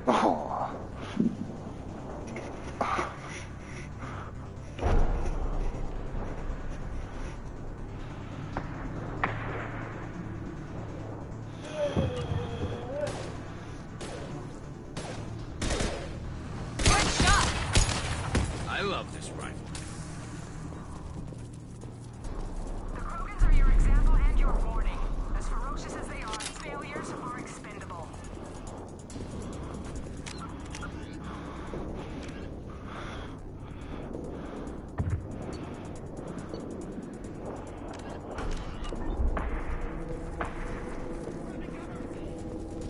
Oh. I love this rifle. The Krogans are your example and your warning. As ferocious as they are, failures are expendable.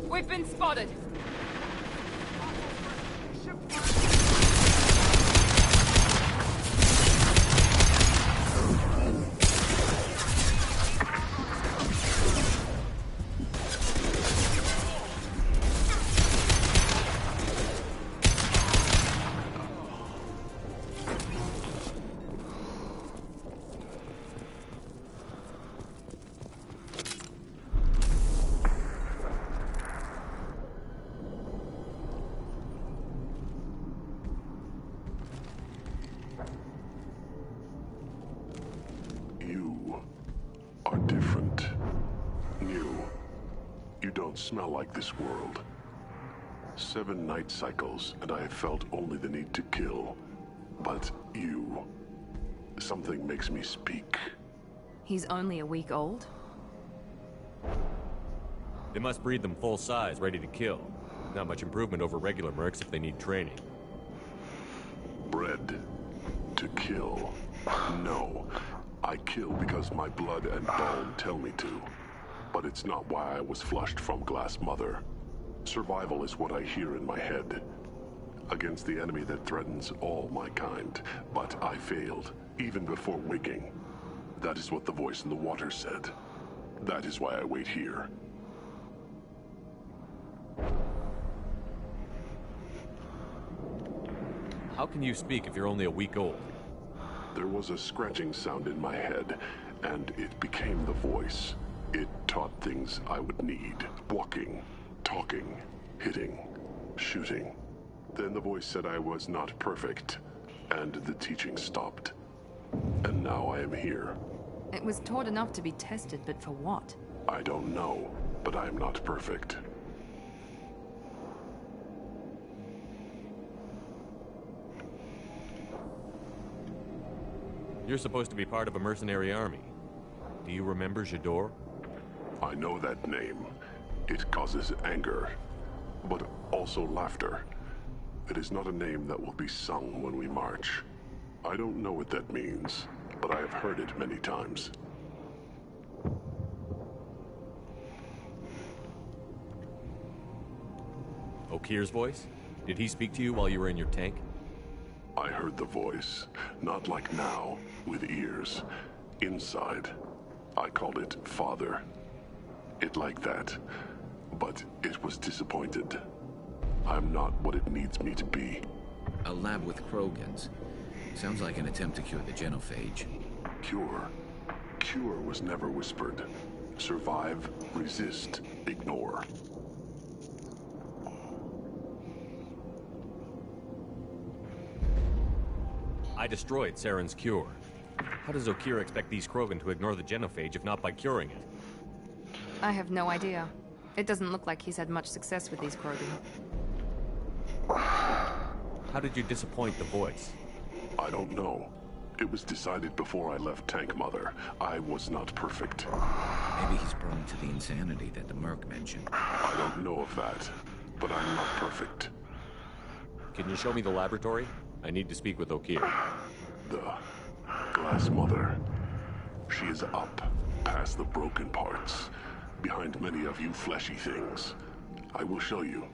We've been spotted. You are different. New. You don't smell like this world. 7 night cycles, and I have felt only the need to kill. But you... something makes me speak. He's only a week old. They must breed them full size, ready to kill. Not much improvement over regular mercs if they need training. Bred to kill. No. I kill because my blood and bone tell me to. But it's not why I was flushed from Glass Mother. Survival is what I hear in my head. Against the enemy that threatens all my kind. But I failed, even before waking. That is what the voice in the water said. That is why I wait here. How can you speak if you're only a week old? There was a scratching sound in my head, and it became the voice. It taught things I would need. Walking, talking, hitting, shooting. Then the voice said I was not perfect, and the teaching stopped. And now I am here. It was taught enough to be tested, but for what? I don't know, but I am not perfect. You're supposed to be part of a mercenary army. Do you remember J'dor? I know that name. It causes anger, but also laughter. It is not a name that will be sung when we march. I don't know what that means, but I have heard it many times. Okir's voice? Did he speak to you while you were in your tank? I heard the voice, not like now, with ears. Inside. I called it Father. It like that. But it was disappointed. I'm not what it needs me to be. A lab with Krogans. Sounds like an attempt to cure the genophage. Cure. Cure was never whispered. Survive, resist, ignore. I destroyed Saren's cure. How does Okir expect these Krogan to ignore the genophage if not by curing it? I have no idea. It doesn't look like he's had much success with these Krogan. How did you disappoint the voice? I don't know. It was decided before I left Tank Mother. I was not perfect. Maybe he's prone to the insanity that the Merc mentioned. I don't know of that, but I'm not perfect. Can you show me the laboratory? I need to speak with Okir. The Glass Mother. She is up, past the broken parts, behind many of you fleshy things. I will show you.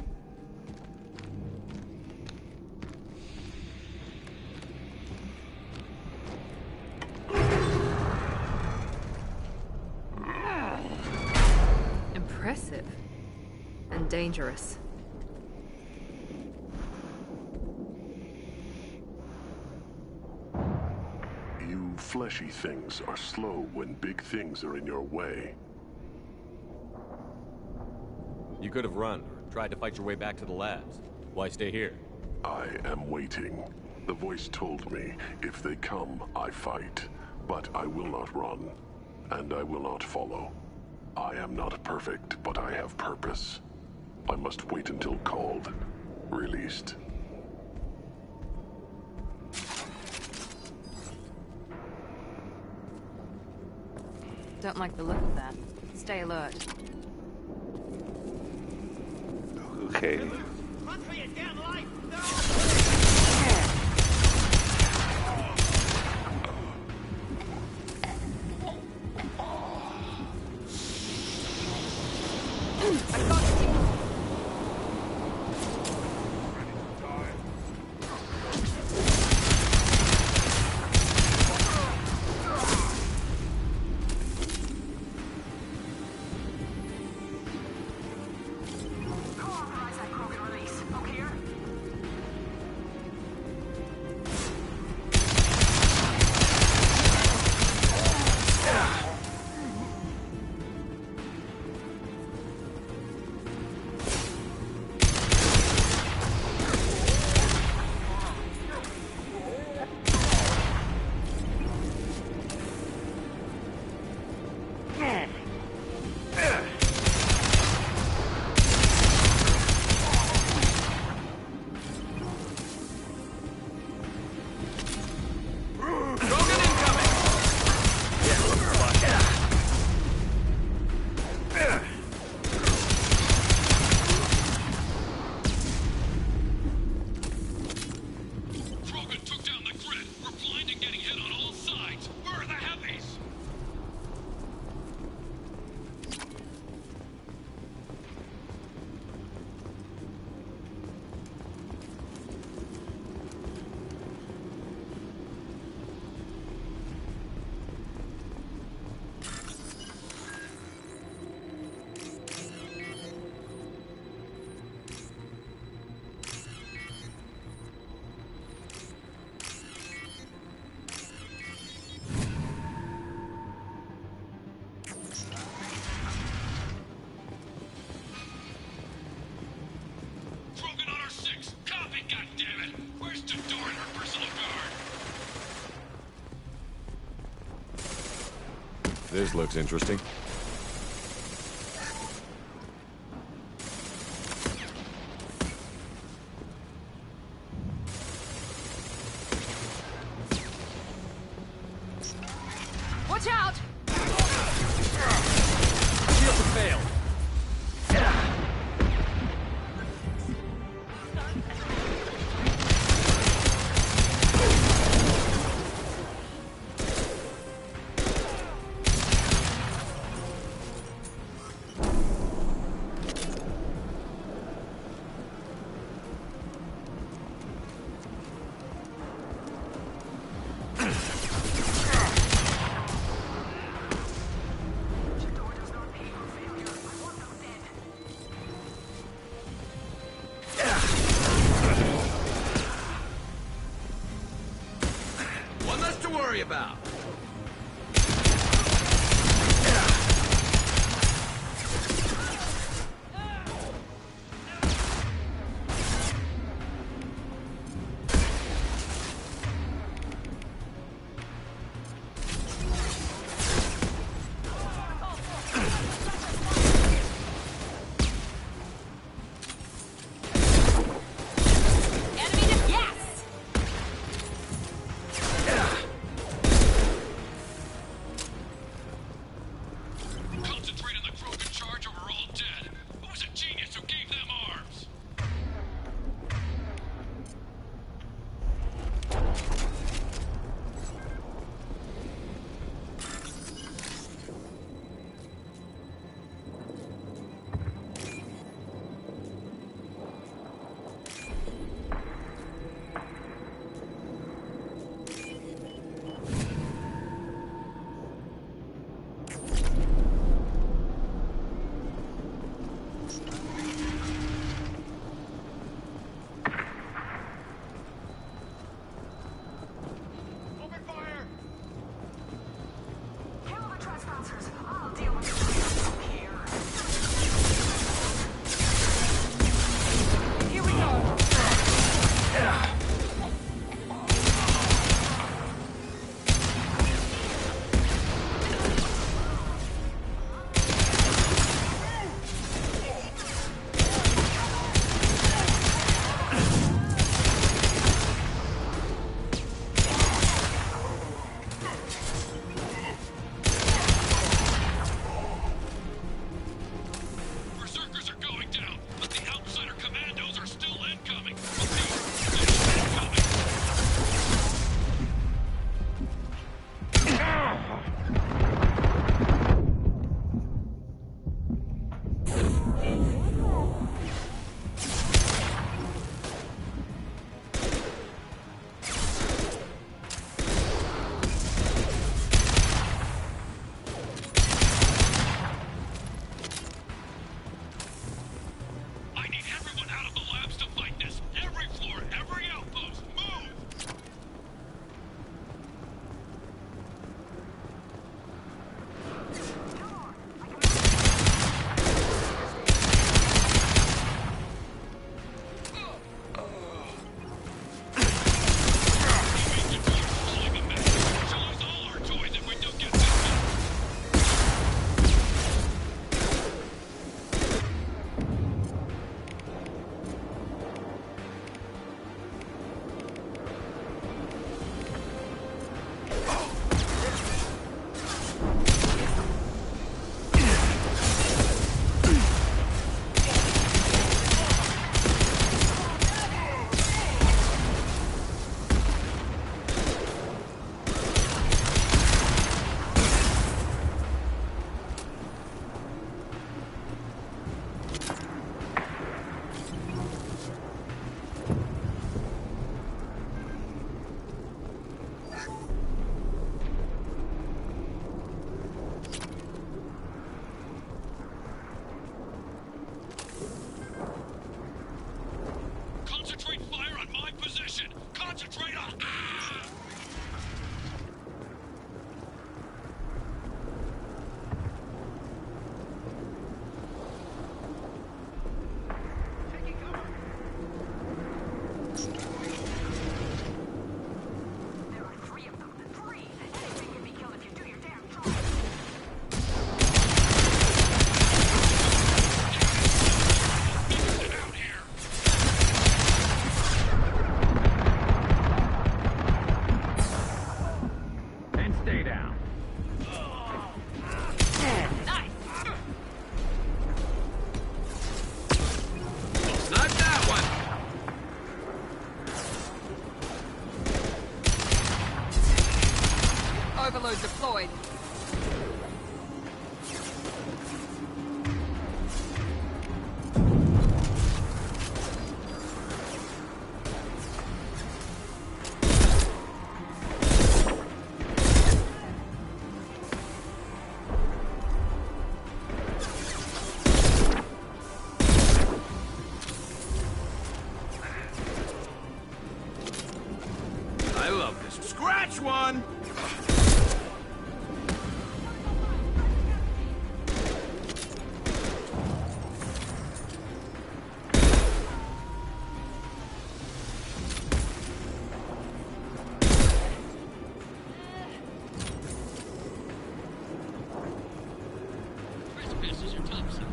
Impressive. And dangerous. You fleshy things are slow when big things are in your way. You could have run or tried to fight your way back to the labs. Why stay here? I am waiting. The voice told me, if they come, I fight. But I will not run. And I will not follow. I am not perfect, but I have purpose. I must wait until called. Released. Don't like the look of that. Stay alert. Okay. Run for your damn life! No! I got you. Who authorized that Krogan release? Okeer? Krogan took down the grid. We're blind and getting hit on all sides. Where are the heavies? Krogan on our 6. Copy, goddammit. Where's Tador and her personal guard? This looks interesting. Watch out! Shields have failed. Catch one! Trespassers are topside.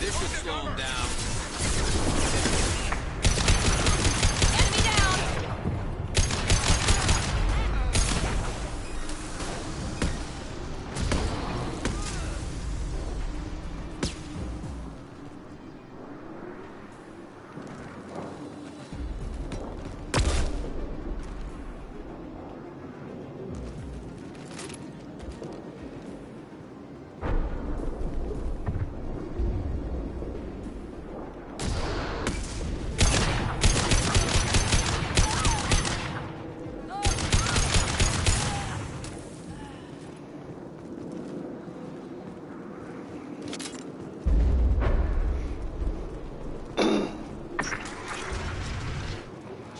This should slow him down. Enemy down!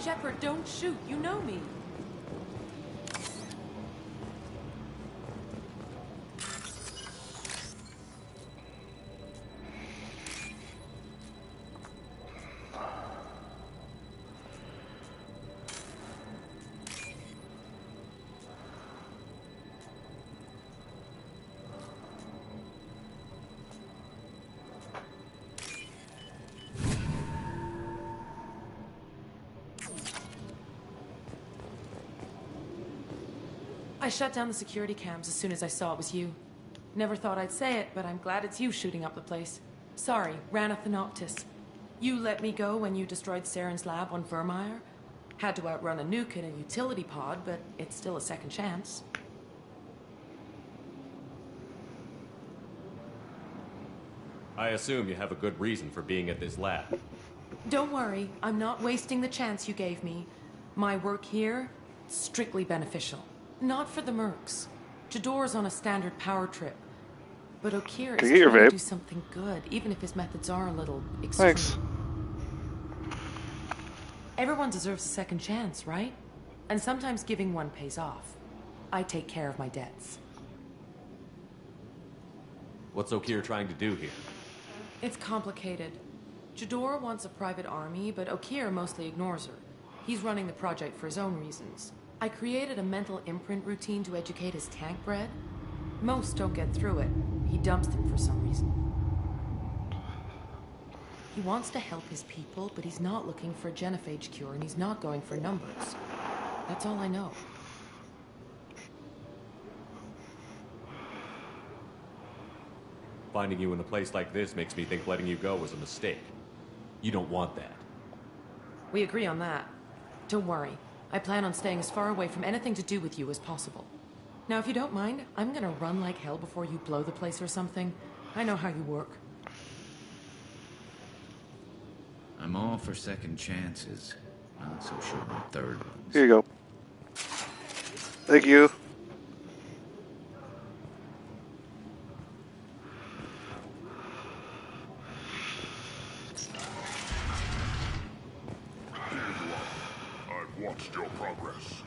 Shepard, don't shoot. You know me. I shut down the security cams as soon as I saw it was you. Never thought I'd say it, but I'm glad it's you shooting up the place. Sorry, Rana Thanoptis. You let me go when you destroyed Saren's lab on Vermeer. Had to outrun a nuke in a utility pod, but it's still a second chance. I assume you have a good reason for being at this lab. Don't worry, I'm not wasting the chance you gave me. My work here, strictly beneficial. Not for the mercs. Jador's on a standard power trip. But Okeer Can is you get your trying to vape? do something good, even if his methods are a little extreme. Thanks. Everyone deserves a second chance, right? And sometimes giving one pays off. I take care of my debts. What's Okeer trying to do here? It's complicated. Jador wants a private army, but Okeer mostly ignores her. He's running the project for his own reasons. I created a mental imprint routine to educate his tank bred. Most don't get through it. He dumps them for some reason. He wants to help his people, but he's not looking for a genophage cure, and he's not going for numbers. That's all I know. Finding you in a place like this makes me think letting you go was a mistake. You don't want that. We agree on that. Don't worry. I plan on staying as far away from anything to do with you as possible. Now, if you don't mind, I'm gonna run like hell before you blow the place or something. I know how you work. I'm all for second chances. Not so sure on third ones. Here you go. Thank you. I've watched your progress.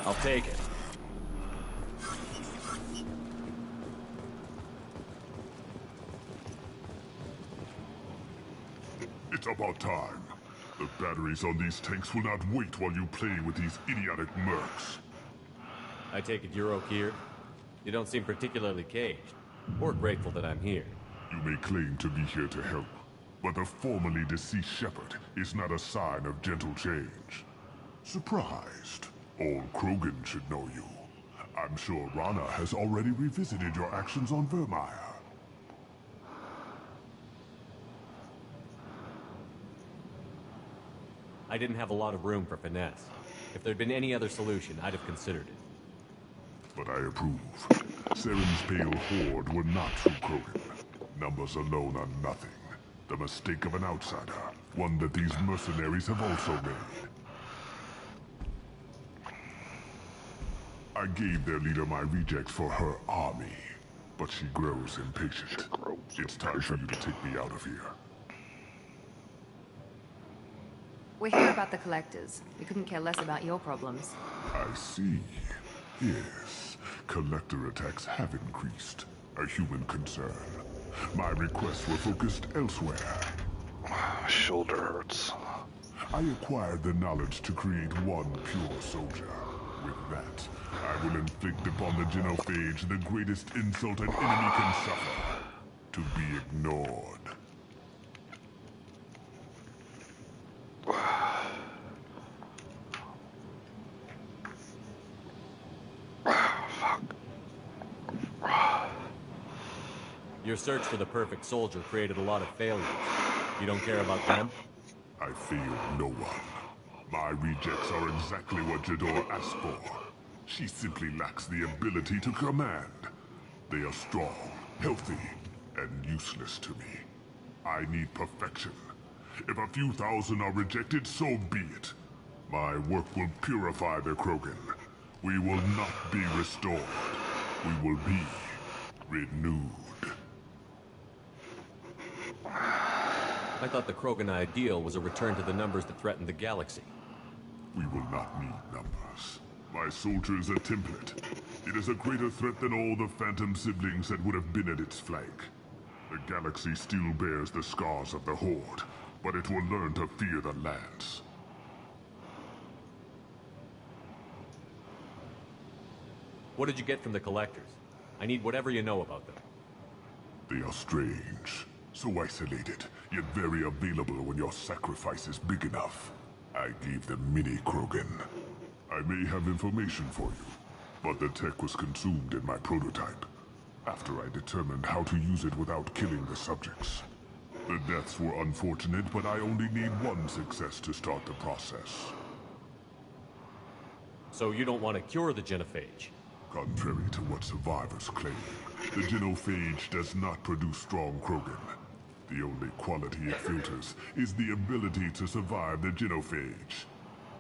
I'll take it. It's about time. The batteries on these tanks will not wait while you play with these idiotic mercs. I take it you're Okeer? You don't seem particularly caged, or grateful that I'm here. You may claim to be here to help, but the formerly deceased Shepard is not a sign of gentle change. Surprised? Old Krogan should know you. I'm sure Rana has already revisited your actions on Vermeer. I didn't have a lot of room for finesse. If there'd been any other solution, I'd have considered it. But I approve. Saren's pale horde were not true Krogan. Numbers alone are nothing. The mistake of an outsider. One that these mercenaries have also made. I gave their leader my rejects for her army. But she grows impatient. It's time for you to take me out of here. We're here about the collectors. We couldn't care less about your problems. I see. Yes, collector attacks have increased. A human concern. My requests were focused elsewhere. My shoulder hurts. I acquired the knowledge to create one pure soldier. With that, I will inflict upon the Genophage the greatest insult an enemy can suffer. To be ignored. Your search for the perfect soldier created a lot of failures. You don't care about them? I failed no one. My rejects are exactly what Jedore asked for. She simply lacks the ability to command. They are strong, healthy, and useless to me. I need perfection. If a few thousand are rejected, so be it. My work will purify the Krogan. We will not be restored. We will be renewed. I thought the Krogan ideal was a return to the numbers that threatened the galaxy. We will not need numbers. My soldier is a template. It is a greater threat than all the Phantom siblings that would have been at its flank. The galaxy still bears the scars of the Horde, but it will learn to fear the Lance. What did you get from the Collectors? I need whatever you know about them. They are strange. So isolated, yet very available when your sacrifice is big enough. I gave them mini Krogan. I may have information for you, but the tech was consumed in my prototype. After I determined how to use it without killing the subjects. The deaths were unfortunate, but I only need one success to start the process. So you don't want to cure the Genophage? Contrary to what survivors claim, the Genophage does not produce strong Krogan. The only quality it filters is the ability to survive the Genophage.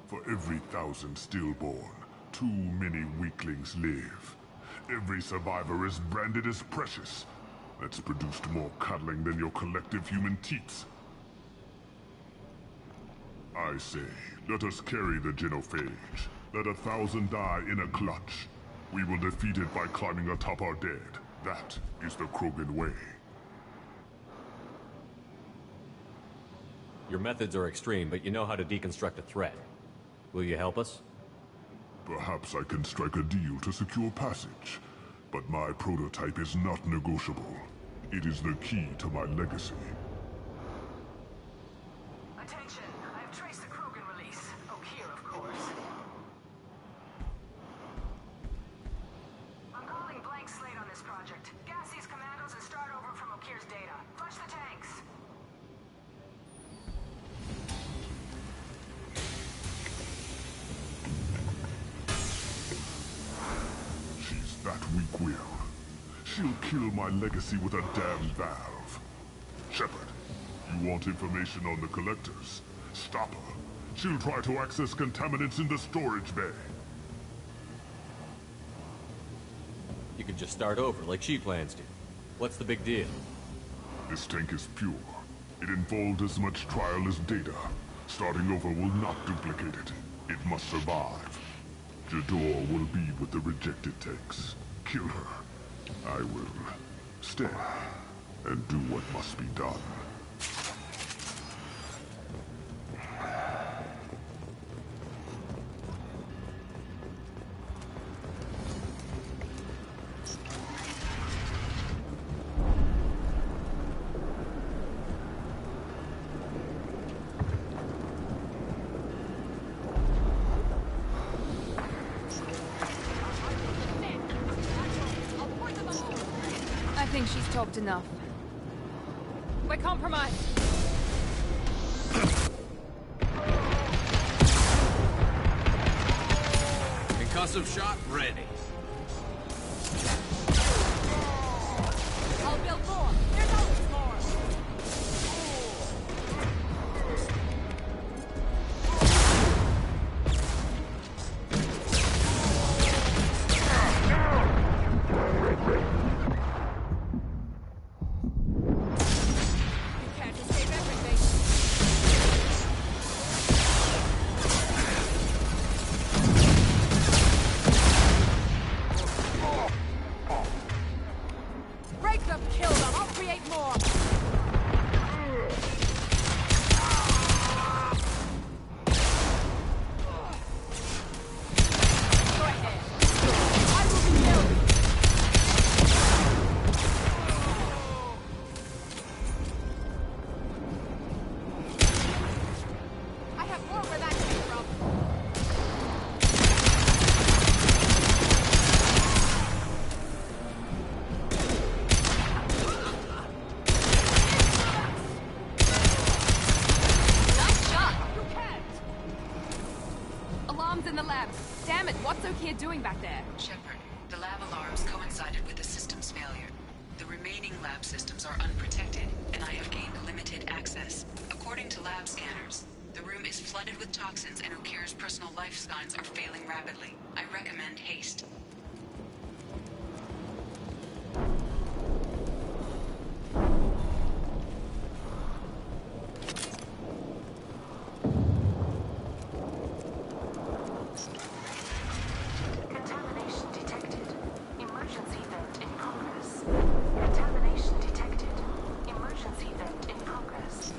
For every 1,000 stillborn, too many weaklings live. Every survivor is branded as precious. That's produced more cuddling than your collective human teats. I say, let us carry the Genophage. Let 1,000 die in a clutch. We will defeat it by climbing atop our dead. That is the Krogan way. Your methods are extreme, but you know how to deconstruct a threat. Will you help us? Perhaps I can strike a deal to secure passage. But my prototype is not negotiable. It is the key to my legacy. Attention, I have traced the Krogan release. Okeer, of course. I'm calling blank slate on this project. Gas these commandos and start over from Okeer's data. Flush the tanks. She's that weak-willed. She'll kill my legacy with a damn valve. Shepard, you want information on the Collectors? Stop her. She'll try to access contaminants in the storage bay. You could just start over, like she plans to. What's the big deal? This tank is pure. It involved as much trial as data. Starting over will not duplicate it. It must survive. Jador will be with the rejected techs. Kill her. I will stay and do what must be done. I think she's talked enough. We're compromised. Concussive shot ready. I'll build more. There's always more. You can't escape everything. Break them, kill them. I'll create more. Go ahead. I will be killed. I have more where that came from. Nice shot. You can't. Alarms in the lab. Damn it, what's Okeer doing back there? Shepard, the lab alarms coincided with the system's failure. The remaining lab systems are unprotected, and I have gained limited access. According to lab scanners, the room is flooded with toxins and Okeer's personal life signs are failing rapidly. I recommend haste. Contamination detected. Emergency vent in progress. Contamination detected. Emergency vent in progress.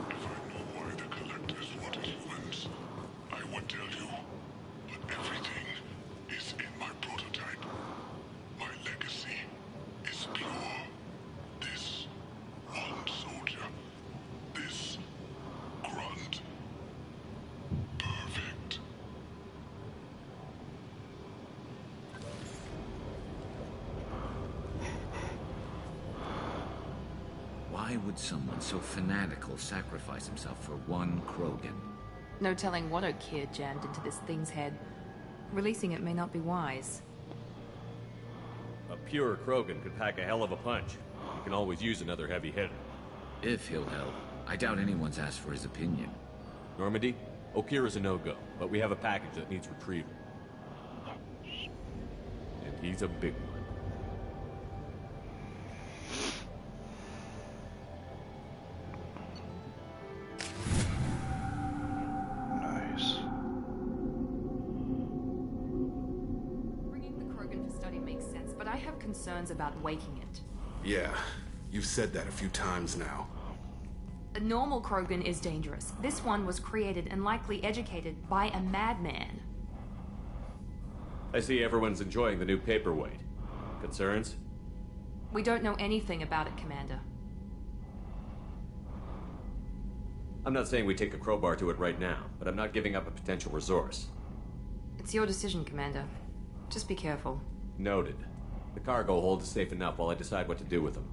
If I knew why the collectors wanted humans, I would tell you. But everything is in my prototype. My legacy is pure. This one soldier. This grunt. Perfect. Why would someone so fanatical sacrifice himself for one Krogan? No telling what Okeer jammed into this thing's head. Releasing it may not be wise. A pure Krogan could pack a hell of a punch. You can always use another heavy hitter. If he'll help. I doubt anyone's asked for his opinion. Normandy, Okeer is a no-go, but we have a package that needs retrieval. And he's a big one. Nice. Bringing the Krogan for study makes sense, but I have concerns about waking it. Yeah, you've said that a few times now. A normal Krogan is dangerous. This one was created and likely educated by a madman. I see everyone's enjoying the new paperweight. Concerns? We don't know anything about it, Commander. I'm not saying we take a crowbar to it right now, but I'm not giving up a potential resource. It's your decision, Commander. Just be careful. Noted. The cargo hold is safe enough while I decide what to do with them.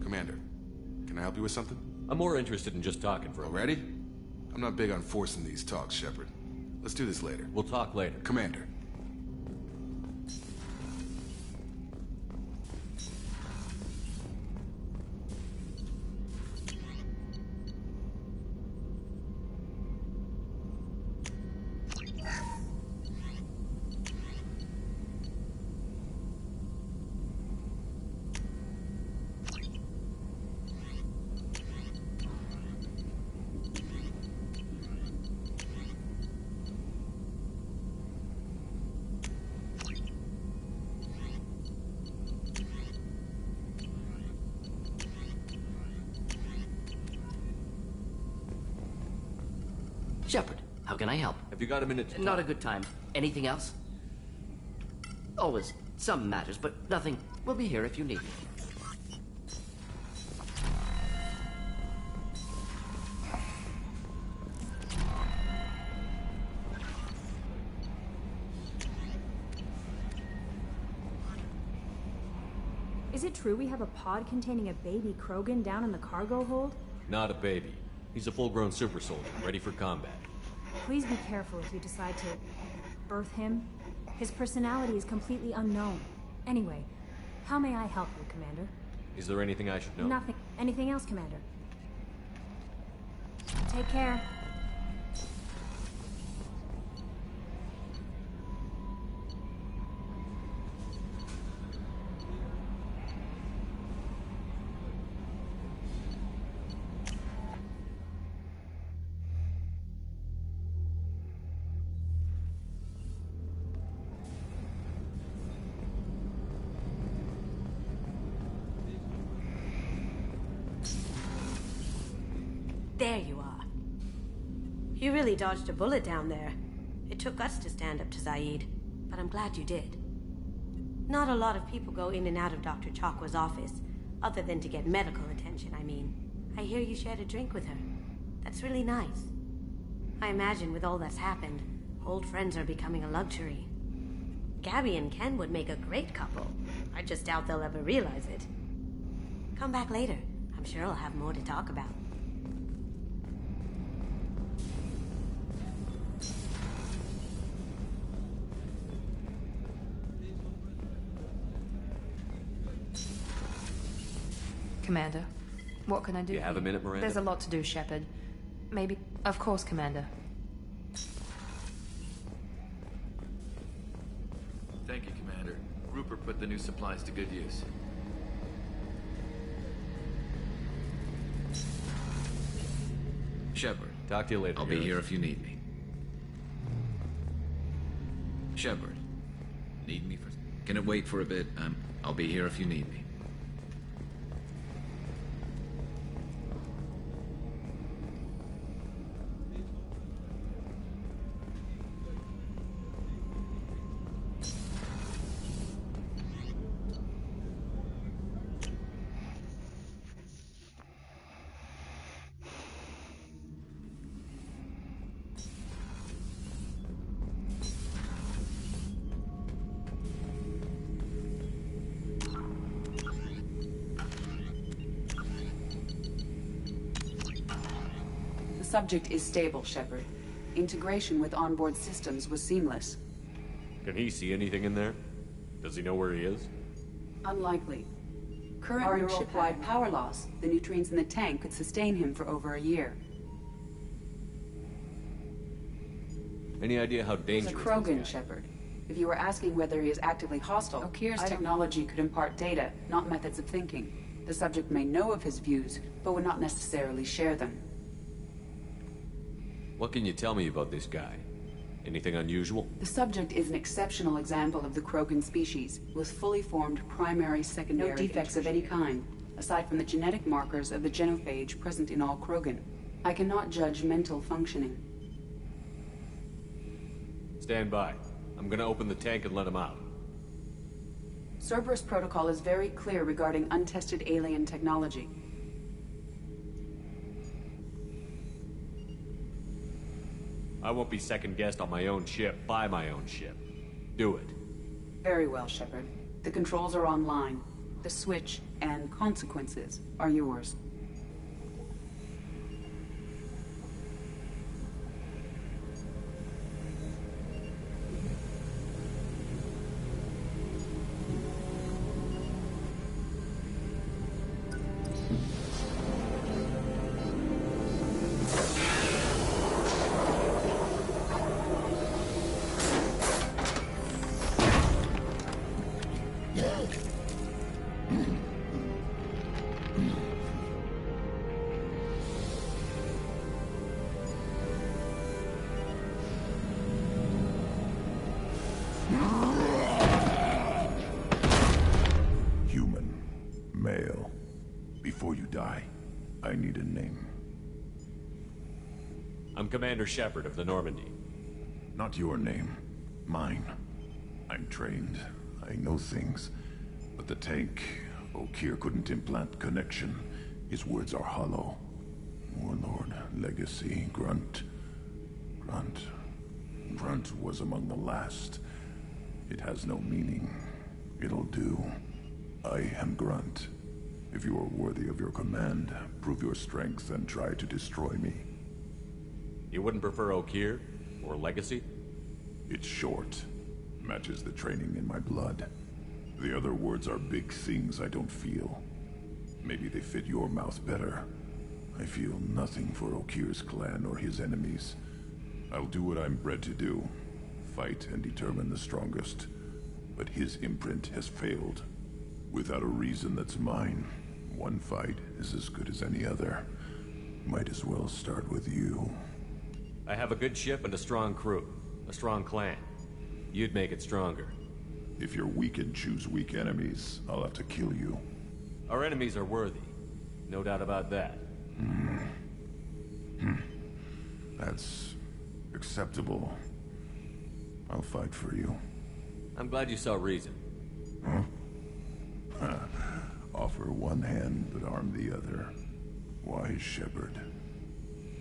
Commander, can I help you with something? I'm more interested in just talking for a minute. Ready? I'm not big on forcing these talks, Shepard. Let's do this later. We'll talk later. Commander. Shepard, how can I help? Have you got a minute to Not talk? a good time. Anything else? Always some matters, but nothing. We'll be here if you need me. Is it true we have a pod containing a baby Krogan down in the cargo hold? Not a baby. He's a full-grown super soldier, ready for combat. Please be careful if you decide to birth him. His personality is completely unknown. Anyway, how may I help you, Commander? Is there anything I should know? Nothing. Anything else, Commander? Take care. There you are. You really dodged a bullet down there. It took us to stand up to Zaid, but I'm glad you did. Not a lot of people go in and out of Dr. Chakwa's office, other than to get medical attention, I mean. I hear you shared a drink with her. That's really nice. I imagine with all that's happened, old friends are becoming a luxury. Gabby and Ken would make a great couple. I just doubt they'll ever realize it. Come back later. I'm sure I'll have more to talk about. Commander, what can I do? You have a minute, Miranda? There's a lot to do, Shepard. Maybe... Of course, Commander. Thank you, Commander. Rupert put the new supplies to good use. Shepard. Talk to you later. I'll be here if you need me. Shepard. Need me for... Can it wait for a bit? I'll be here if you need me. The subject is stable, Shepard. Integration with onboard systems was seamless. Can he see anything in there? Does he know where he is? Unlikely. Current ship-wide power loss, the nutrients in the tank could sustain him for over a year. Any idea how He's dangerous a Krogan, Shepard. If you were asking whether he is actively hostile, Okir's technology could impart data, not methods of thinking. The subject may know of his views, but would not necessarily share them. What can you tell me about this guy? Anything unusual? The subject is an exceptional example of the Krogan species, with fully formed primary, secondary, no defects of any kind, aside from the genetic markers of the genophage present in all Krogan. I cannot judge mental functioning. Stand by. I'm gonna open the tank and let him out. Cerberus protocol is very clear regarding untested alien technology. I won't be second-guessed on my own ship, by my own ship. Do it. Very well, Shepard. The controls are online. The switch and consequences are yours. Human. Male. Before you die, I need a name. I'm Commander Shepard of the Normandy. Not your name. Mine. I'm trained. I know things. But the tank, Okeer couldn't implant connection. His words are hollow. Warlord, Legacy, Grunt. Grunt was among the last. It has no meaning. It'll do. I am Grunt. If you are worthy of your command, prove your strength and try to destroy me. You wouldn't prefer Okeer? Or Legacy? It's short. Matches the training in my blood. The other words are big things I don't feel. Maybe they fit your mouth better. I feel nothing for Okeer's clan or his enemies. I'll do what I'm bred to do. Fight and determine the strongest. But his imprint has failed. Without a reason that's mine, one fight is as good as any other. Might as well start with you. I have a good ship and a strong crew. A strong clan. You'd make it stronger. If you're weak and choose weak enemies, I'll have to kill you. Our enemies are worthy. No doubt about that. That's acceptable. I'll fight for you. I'm glad you saw reason. Huh? Offer one hand, but arm the other. Wise Shepard.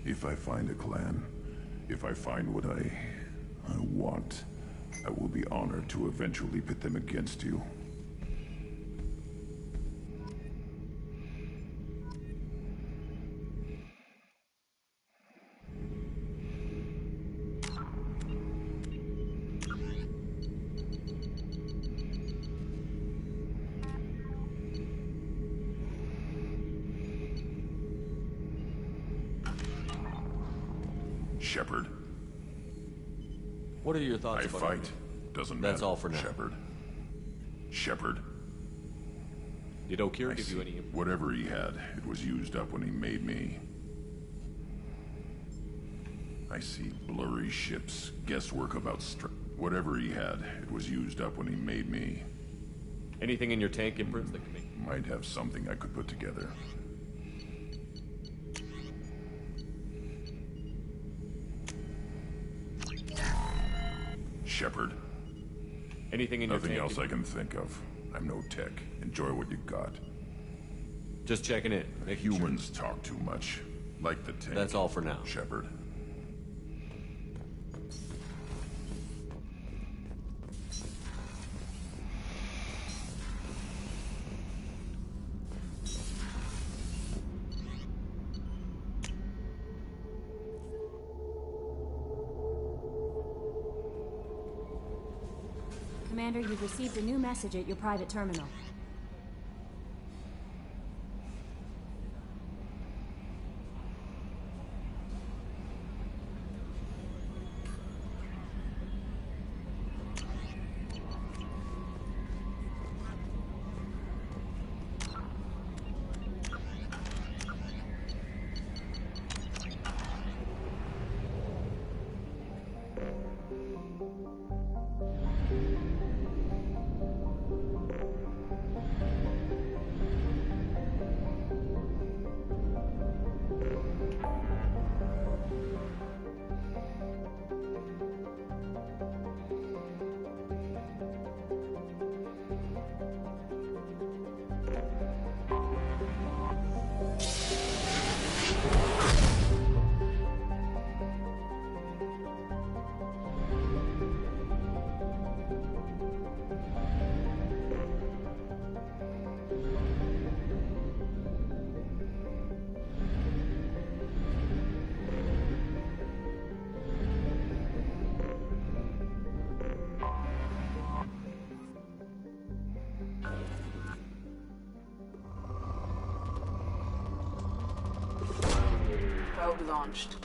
If I find a clan, if I find what I want, I will be honored to eventually pit them against you. Shepard. What are your thoughts about fight. Doesn't matter. That's all for now. Shepard. Shepard. Did Okeer give you any... Whatever he had, it was used up when he made me. I see blurry ships, guesswork about whatever he had, it was used up when he made me. Anything in your tank imprints that can make... Might have something I could put together. Shepard. Anything in your tank? Nothing else I can think of. I'm no tech. Enjoy what you got. Just checking in. Humans talk too much. Like the tank. That's all for now. Shepard. Commander, you've received a new message at your private terminal. Probe launched.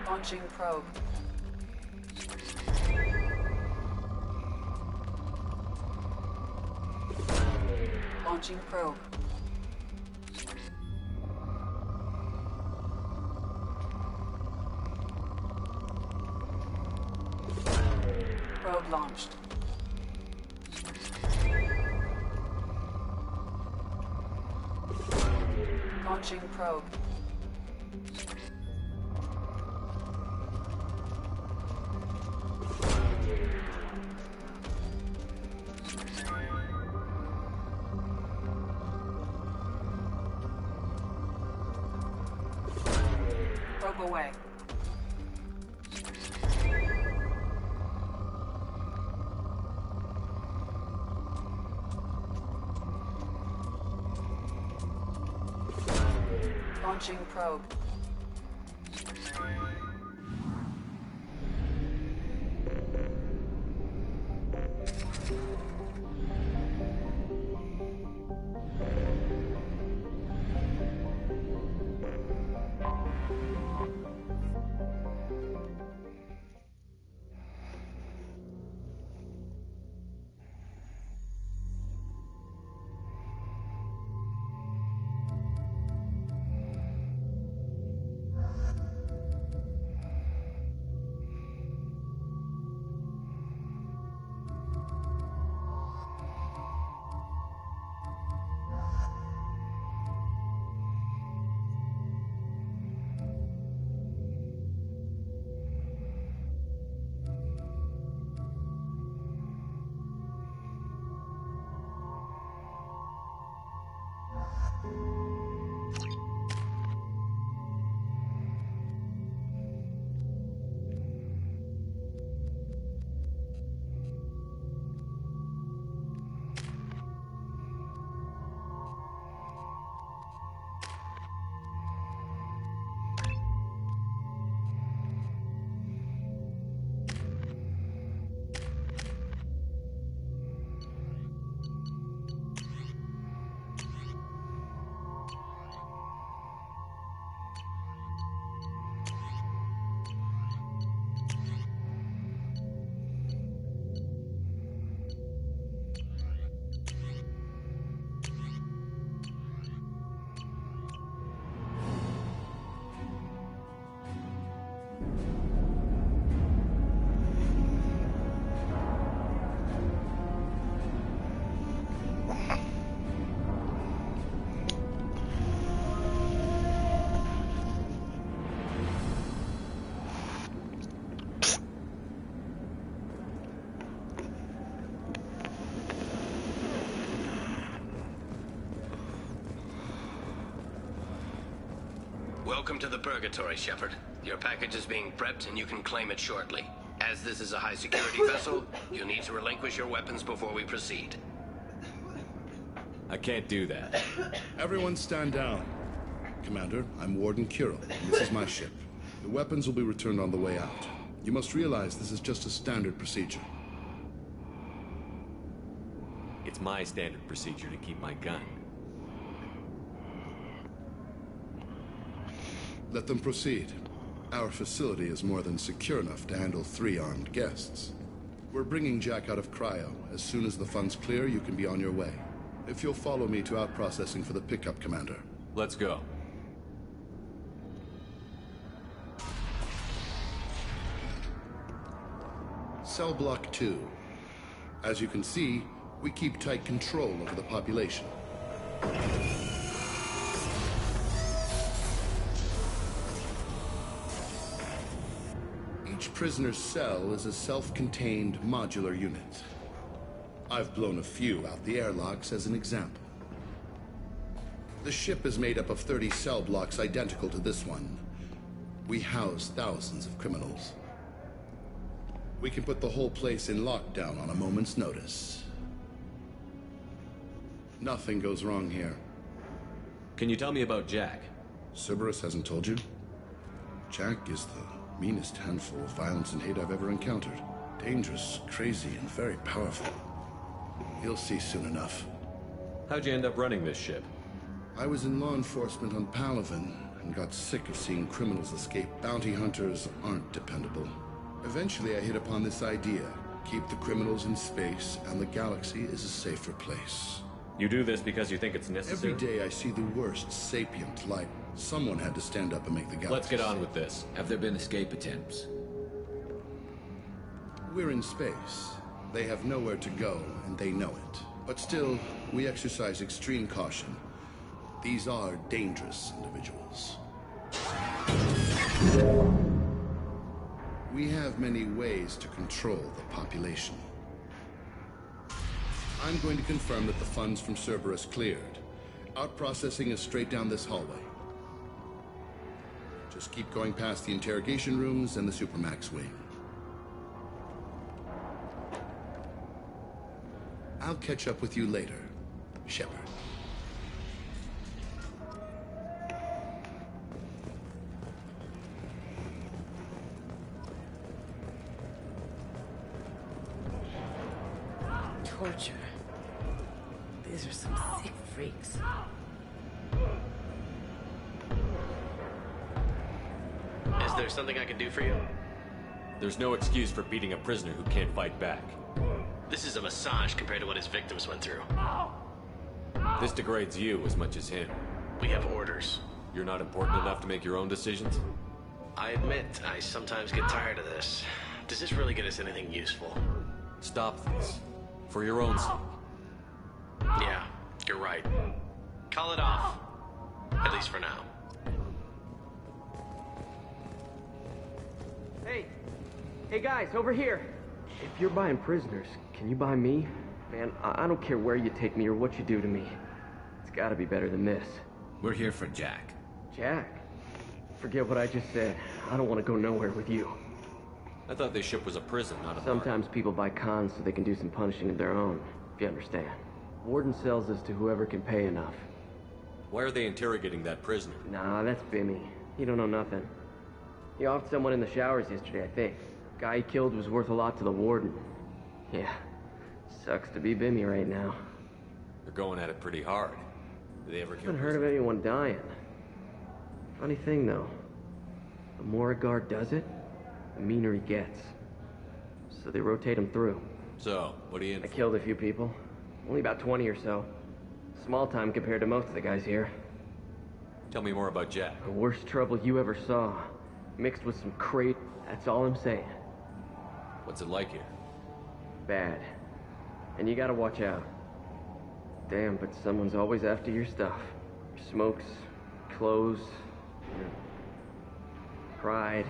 Launching probe. Launching probe. Probe launched. Launching probe. Probe away. Launching probe. Welcome to the Purgatory, Shepard. Your package is being prepped and you can claim it shortly. As this is a high-security vessel, you need to relinquish your weapons before we proceed. I can't do that. Everyone stand down. Commander, I'm Warden Kirill, and this is my ship. The weapons will be returned on the way out. You must realize this is just a standard procedure. It's my standard procedure to keep my gun. Let them proceed. Our facility is more than secure enough to handle 3 armed guests. We're bringing Jack out of cryo. As soon as the funds clear, you can be on your way. If you'll follow me to out-processing for the pickup, Commander. Let's go. Cell Block 2. As you can see, we keep tight control over the population. Each prisoner's cell is a self-contained modular unit. I've blown a few out the airlocks as an example. The ship is made up of 30 cell blocks identical to this one. We house thousands of criminals. We can put the whole place in lockdown on a moment's notice. Nothing goes wrong here. Can you tell me about Jack? Cerberus hasn't told you? Jack is the meanest handful of violence and hate I've ever encountered. Dangerous, crazy, and very powerful. You'll see soon enough. How'd you end up running this ship? I was in law enforcement on Palaven and got sick of seeing criminals escape. Bounty hunters aren't dependable. Eventually I hit upon this idea. Keep the criminals in space and the galaxy is a safer place. You do this because you think it's necessary? Every day I see the worst sapient life. Someone had to stand up and make the galaxy. Let's get on with this. Have there been escape attempts? We're in space. They have nowhere to go, and they know it. But still, we exercise extreme caution. These are dangerous individuals. We have many ways to control the population. I'm going to confirm that the funds from Cerberus cleared. Out processing is straight down this hallway. Just keep going past the interrogation rooms and the Supermax wing. I'll catch up with you later, Shepard. Torture. These are some sick freaks. Is there something I can do for you? There's no excuse for beating a prisoner who can't fight back. This is a massage compared to what his victims went through. This degrades you as much as him. We have orders. You're not important enough to make your own decisions? I admit, I sometimes get tired of this. Does this really get us anything useful? Stop this. For your own sake. Yeah, you're right. Call it off. At least for now. Hey guys, over here. If you're buying prisoners, can you buy me? Man, I don't care where you take me or what you do to me. It's gotta be better than this. We're here for Jack. Jack? Forget what I just said. I don't want to go nowhere with you. I thought this ship was a prison, not a Sometimes people buy cons so they can do some punishing of their own, if you understand. Warden sells this to whoever can pay enough. Why are they interrogating that prisoner? Nah, that's Bimmy. He don't know nothing. He offed someone in the showers yesterday, I think. Guy he killed was worth a lot to the warden. Yeah, sucks to be Bimmy right now. They're going at it pretty hard. Did they ever kill? I haven't heard of anyone dying. Funny thing though, the more a guard does it, the meaner he gets. So they rotate him through. So, what are you in for? I killed a few people. Only about 20 or so. Small time compared to most of the guys here. Tell me more about Jack. The worst trouble you ever saw. Mixed with some crate, that's all I'm saying. What's it like here? Bad. And you gotta watch out. Damn, but someone's always after your stuff. Your smokes, clothes, your pride.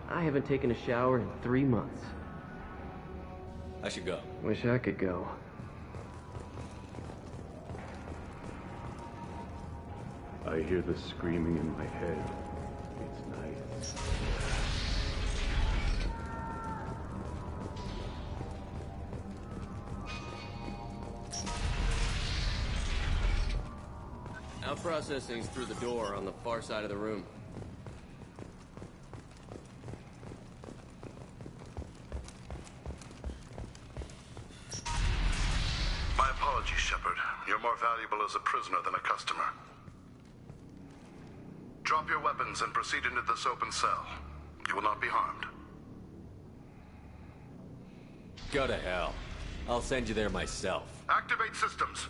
I haven't taken a shower in 3 months. I should go. Wish I could go. I hear the screaming in my head. It's nice. Out processing's through the door on the far side of the room. My apologies, Shepard. You're more valuable as a prisoner than a customer. Drop your weapons and proceed into this open cell. You will not be harmed. Go to hell. I'll send you there myself. Activate systems.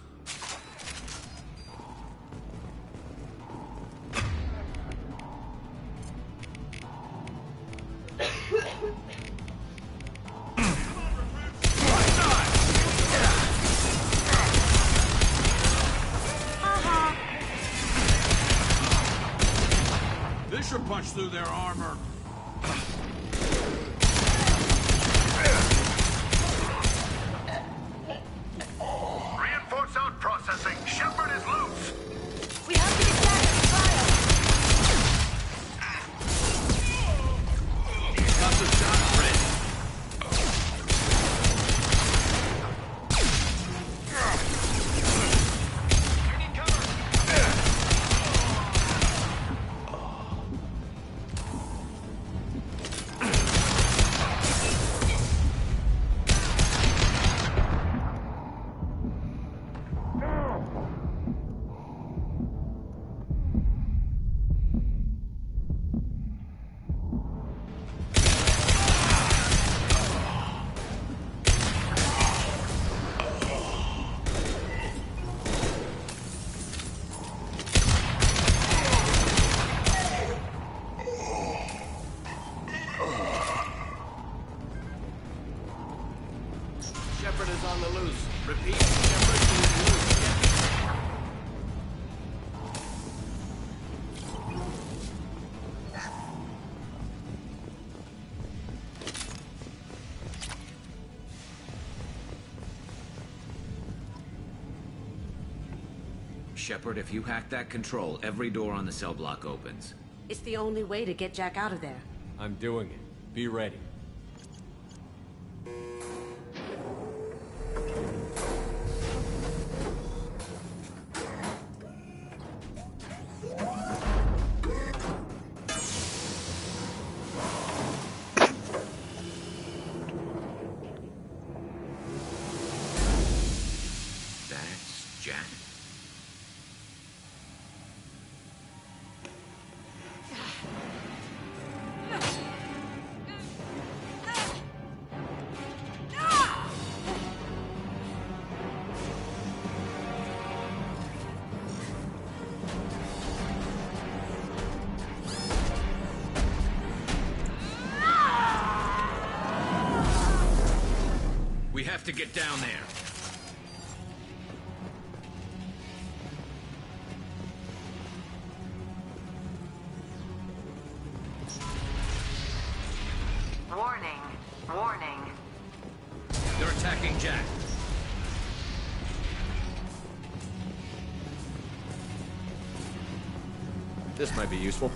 This should punch through their armor. Reinforce out processing. Shepard is loose. We have to get back to the file. Got the shot ready. Shepard is on the loose. Repeat, Shepard is loose. Shepard, if you hack that control, every door on the cell block opens. It's the only way to get Jack out of there. I'm doing it. Be ready. That's Jack. We have to get down there. Warning. Warning. They're attacking Jack. This might be useful.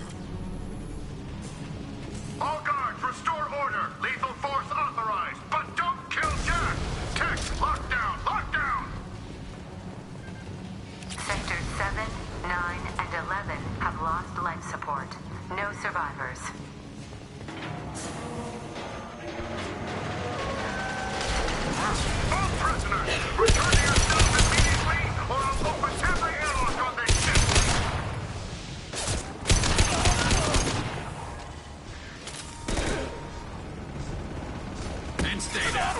All guards, restore order. Lethal force authorized, but don't kill Jack. Tech, lockdown, lockdown. Sectors 7, 9, and 11 have lost life support. No survivors. All prisoners, return to your cells immediately, or I'll open every airlock on this ship. And stay down.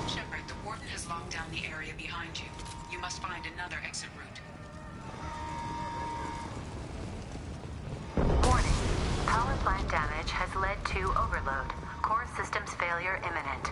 Shepard, the Warden has locked down the area behind you. You must find another exit route. Warning. Power plant damage has led to overload. Core systems failure imminent.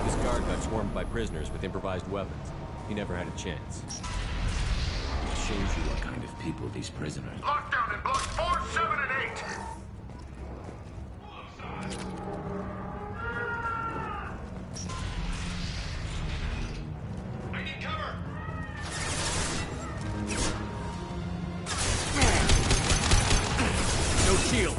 This guard got swarmed by prisoners with improvised weapons. He never had a chance. It shows you what kind of people these prisoners are. Lockdown in blocks 4, 7, and 8. I need cover. No shield.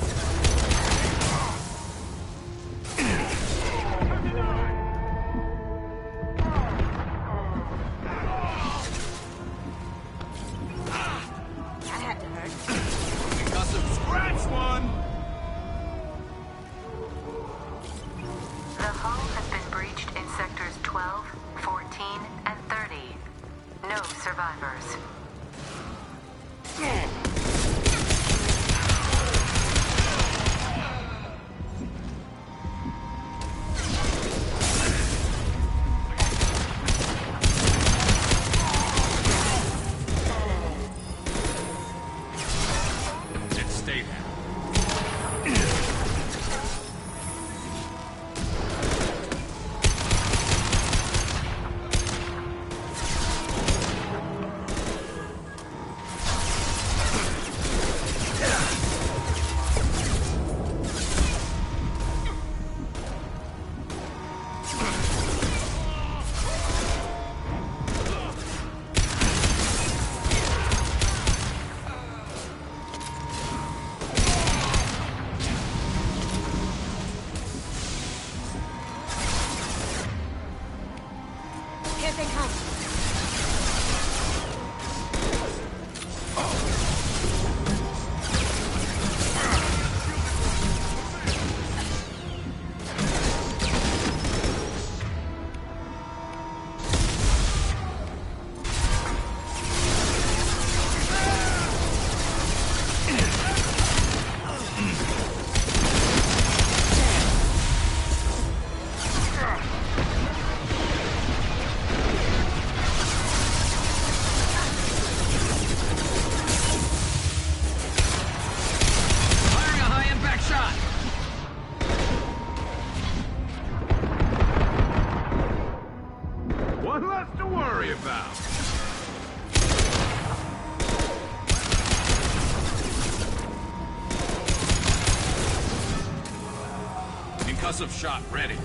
That had to hurt. Concussive scratch one. The hull has been breached in sectors 12, 14, and 30. No survivors. And stay there. they come. One less to worry about. Concussive shot ready.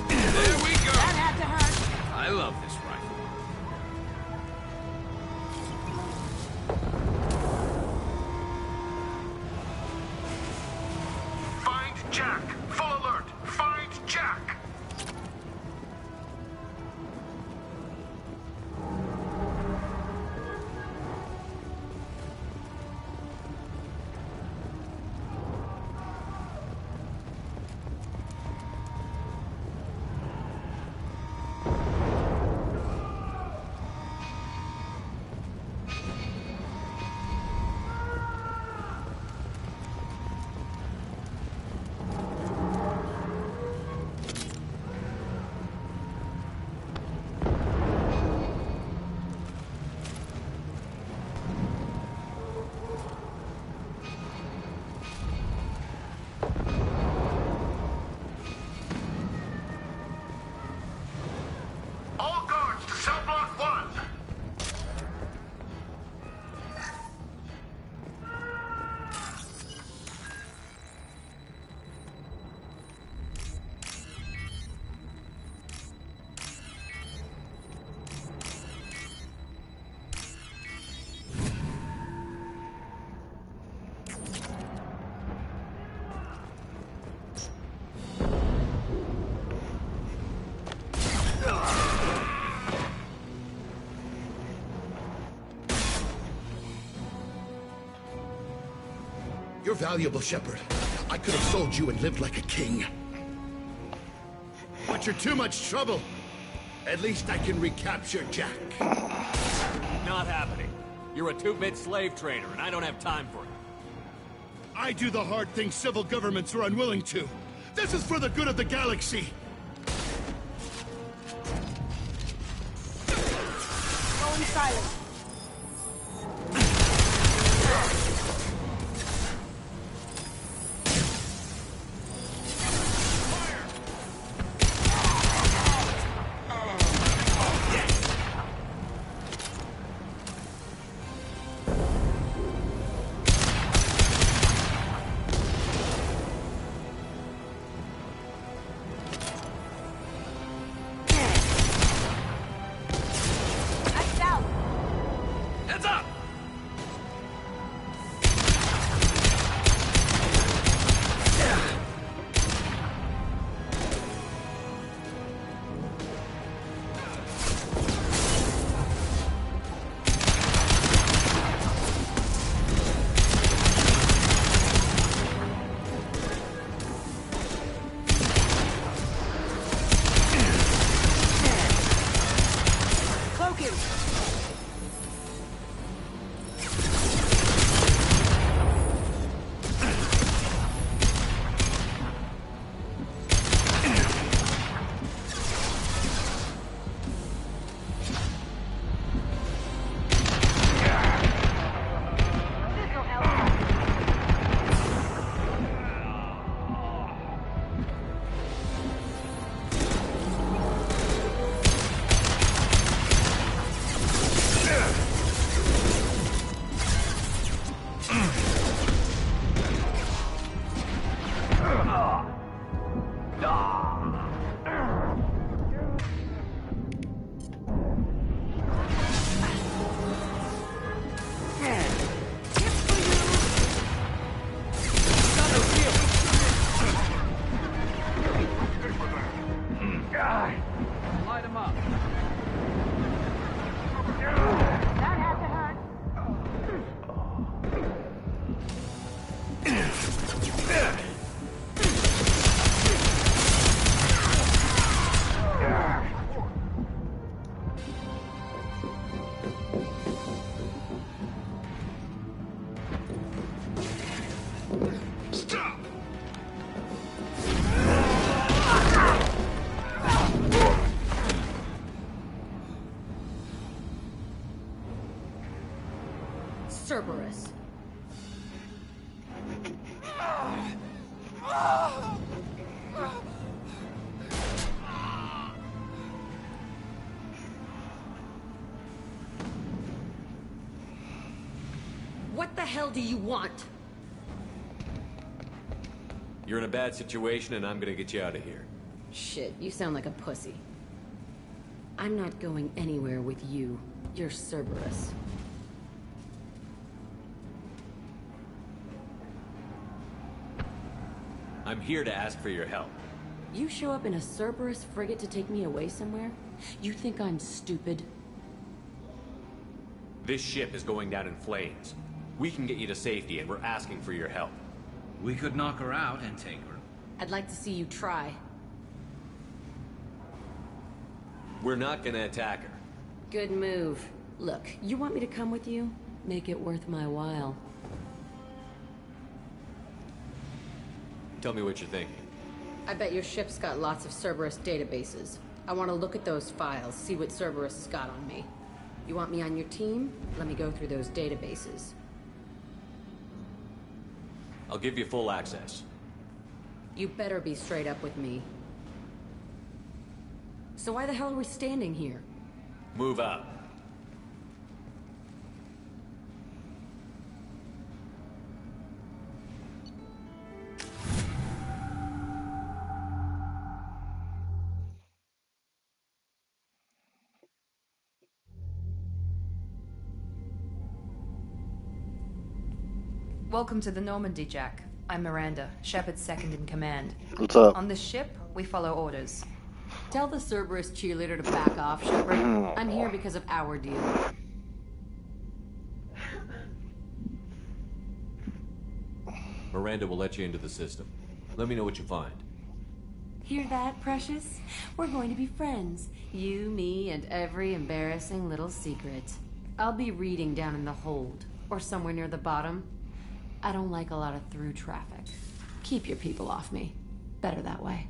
There we go. That had to hurt. I love this rifle. Find Jack. Full alert. Find Jack. All guards to cell block 1. You're valuable, Shepard. I could have sold you and lived like a king. But you're too much trouble. At least I can recapture Jack. Not happening. You're a two-bit slave trader, and I don't have time for it. I do the hard things civil governments are unwilling to. This is for the good of the galaxy. Going silent. Heads up! Cloaking. Light him up. Cerberus. What the hell do you want? You're in a bad situation, and I'm gonna get you out of here. Shit, you sound like a pussy. I'm not going anywhere with you. You're Cerberus. I'm here to ask for your help. You show up in a Cerberus frigate to take me away somewhere? You think I'm stupid? This ship is going down in flames. We can get you to safety, and we're asking for your help. We could knock her out and take her. I'd like to see you try. We're not gonna attack her. Good move. Look, you want me to come with you? Make it worth my while. Tell me what you're thinking. I bet your ship's got lots of Cerberus databases. I want to look at those files, see what Cerberus has got on me. You want me on your team? Let me go through those databases. I'll give you full access. You better be straight up with me. So why the hell are we standing here? Move up. Welcome to the Normandy, Jack. I'm Miranda, Shepard's second in command. What's up? On this ship, we follow orders. Tell the Cerberus cheerleader to back off, Shepard. I'm here because of our deal. Miranda will let you into the system. Let me know what you find. Hear that, Precious? We're going to be friends. You, me, and every embarrassing little secret. I'll be reading down in the hold, or somewhere near the bottom. I don't like a lot of through traffic. Keep your people off me. Better that way.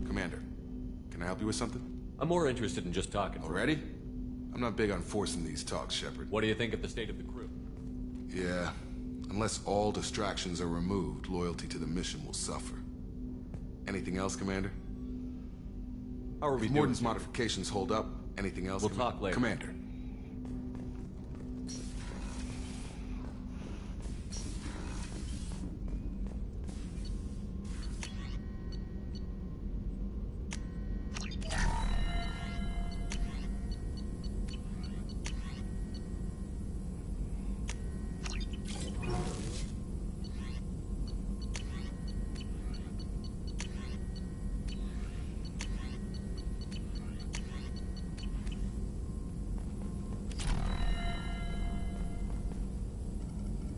Commander, can I help you with something? I'm more interested in just talking. Already? I'm not big on forcing these talks, Shepard. What do you think of the state of the crew? Yeah. Unless all distractions are removed, loyalty to the mission will suffer. Anything else, Commander? How are we If doing? Morden's modifications hold up, anything else? We'll talk later. Commander.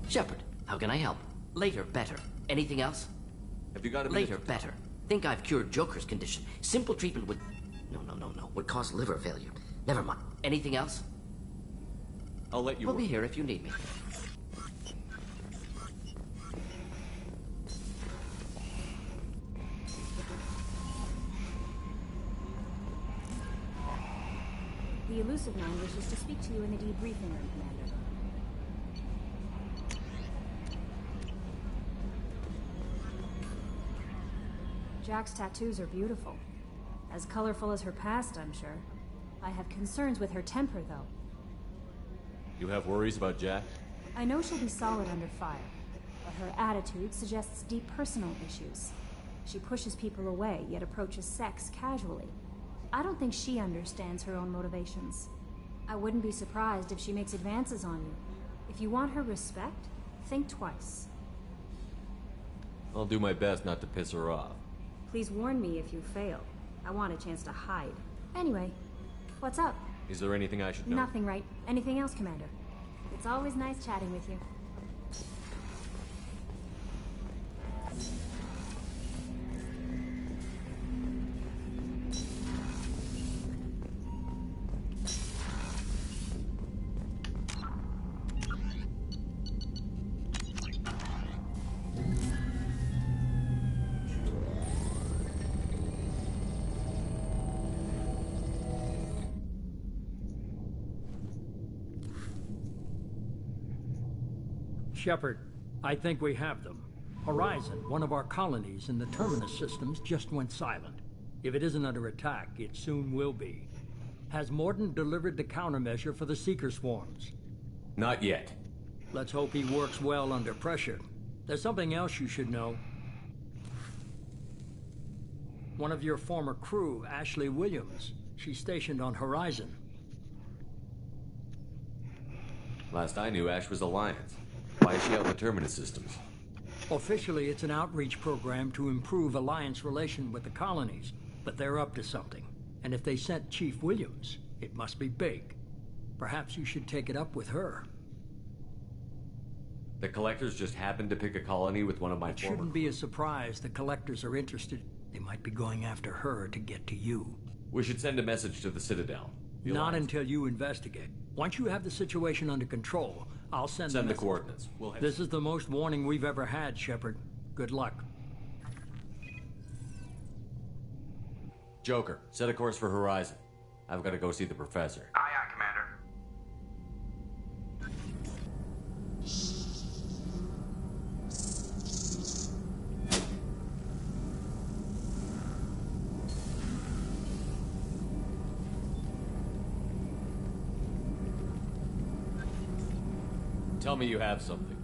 Shepard, how can I help? Later, better. Anything else? Have you got a Later, better. Think I've cured Joker's condition. Simple treatment would... No. Would cause liver failure. Never mind. Anything else? I'll let you We'll be here if you need me. The Elusive Man wishes to speak to you in the debriefing room, Commander. Jack's tattoos are beautiful. As colorful as her past, I'm sure. I have concerns with her temper, though. You have worries about Jack? I know she'll be solid under fire, but her attitude suggests deep personal issues. She pushes people away, yet approaches sex casually. I don't think she understands her own motivations. I wouldn't be surprised if she makes advances on you. If you want her respect, think twice. I'll do my best not to piss her off. Please warn me if you fail. I want a chance to hide. Anyway, what's up? Is there anything I should know? Nothing, right? Anything else, Commander? It's always nice chatting with you. Shepard, I think we have them. Horizon, one of our colonies in the Terminus systems, just went silent. If it isn't under attack, it soon will be. Has Mordin delivered the countermeasure for the Seeker swarms? Not yet. Let's hope he works well under pressure. There's something else you should know. One of your former crew, Ashley Williams. She's stationed on Horizon. Last I knew, Ash was Alliance. Why is she out in the Terminus systems? Officially, it's an outreach program to improve Alliance relation with the colonies, but they're up to something. And if they sent Chief Williams, it must be big. Perhaps you should take it up with her. The Collectors just happened to pick a colony with one of my It shouldn't be a surprise the Collectors are interested. They might be going after her to get to you. We should send a message to the Citadel. Not until you investigate. Once you have the situation under control, I'll send the coordinates. This is the most warning we've ever had, Shepard. Good luck. Joker, set a course for Horizon. I've got to go see the Professor. Aye, aye, Commander. Tell me you have something.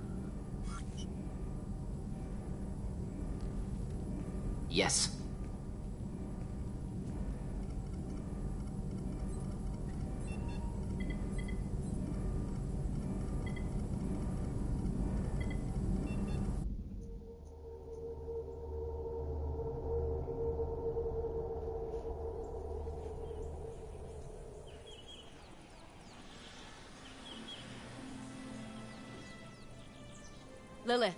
Yes. Lilith,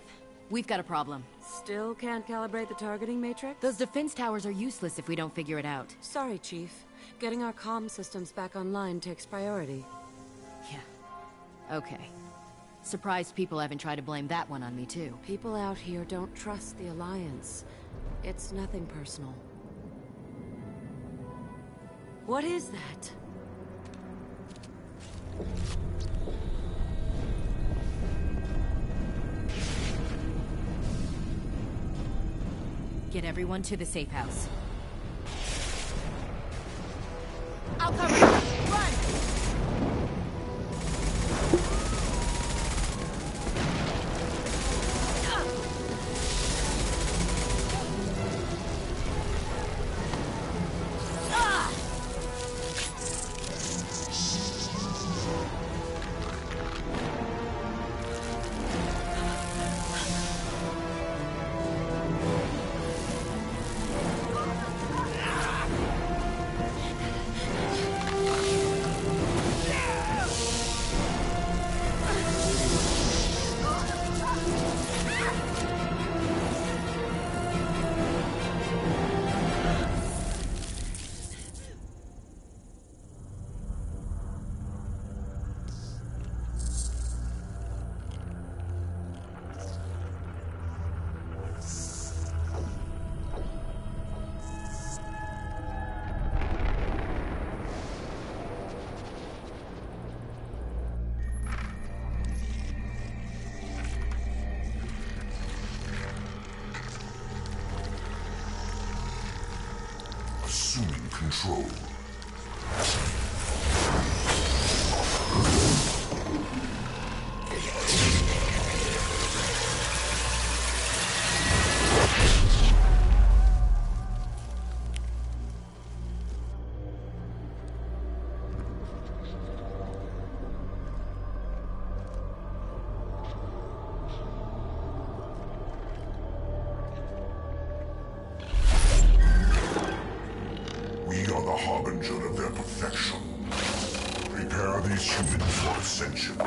we've got a problem. Still can't calibrate the targeting matrix? Those defense towers are useless if we don't figure it out. Sorry, Chief. Getting our comm systems back online takes priority. Yeah. Okay. Surprised people haven't tried to blame that one on me, too. People out here don't trust the Alliance. It's nothing personal. What is that? Get everyone to the safe house. I'll cover you! Run! Assuming control. We are the harbinger of their perfection. Prepare these humans for ascension.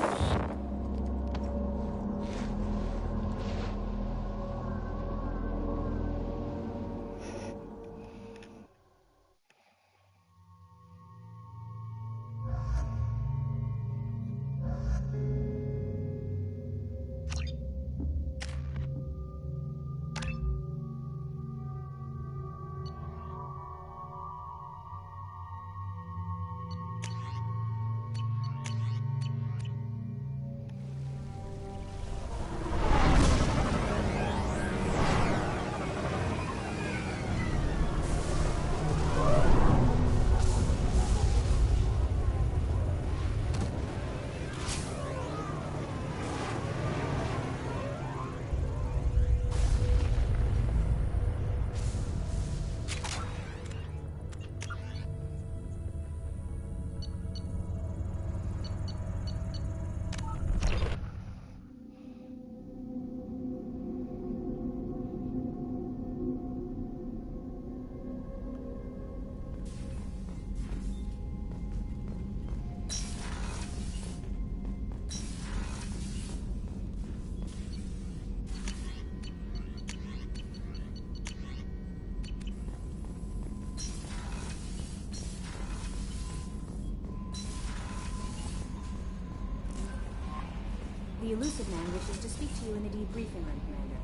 The Elusive Man wishes to speak to you in the debriefing room, Commander.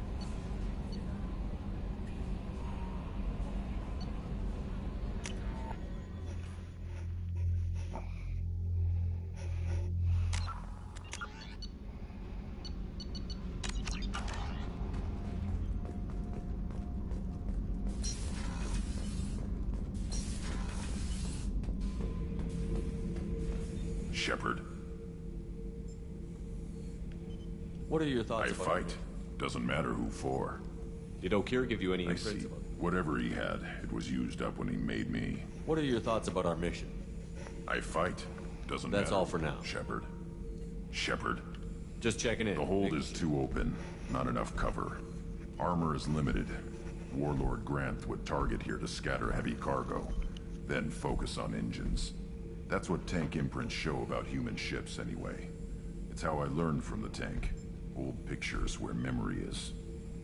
Shepard. What are your thoughts I about fight. Doesn't matter who for. Did Okeer give you any I imprints see. about it? Whatever he had, it was used up when he made me. What are your thoughts about our mission? I fight. Doesn't matter. That's all for now. Shepard. Shepard. Just checking in. The hold is too open. Not enough cover. Armor is limited. Warlord Granth would target here to scatter heavy cargo, then focus on engines. That's what tank imprints show about human ships, anyway. It's how I learned from the tank. Old pictures where memory is.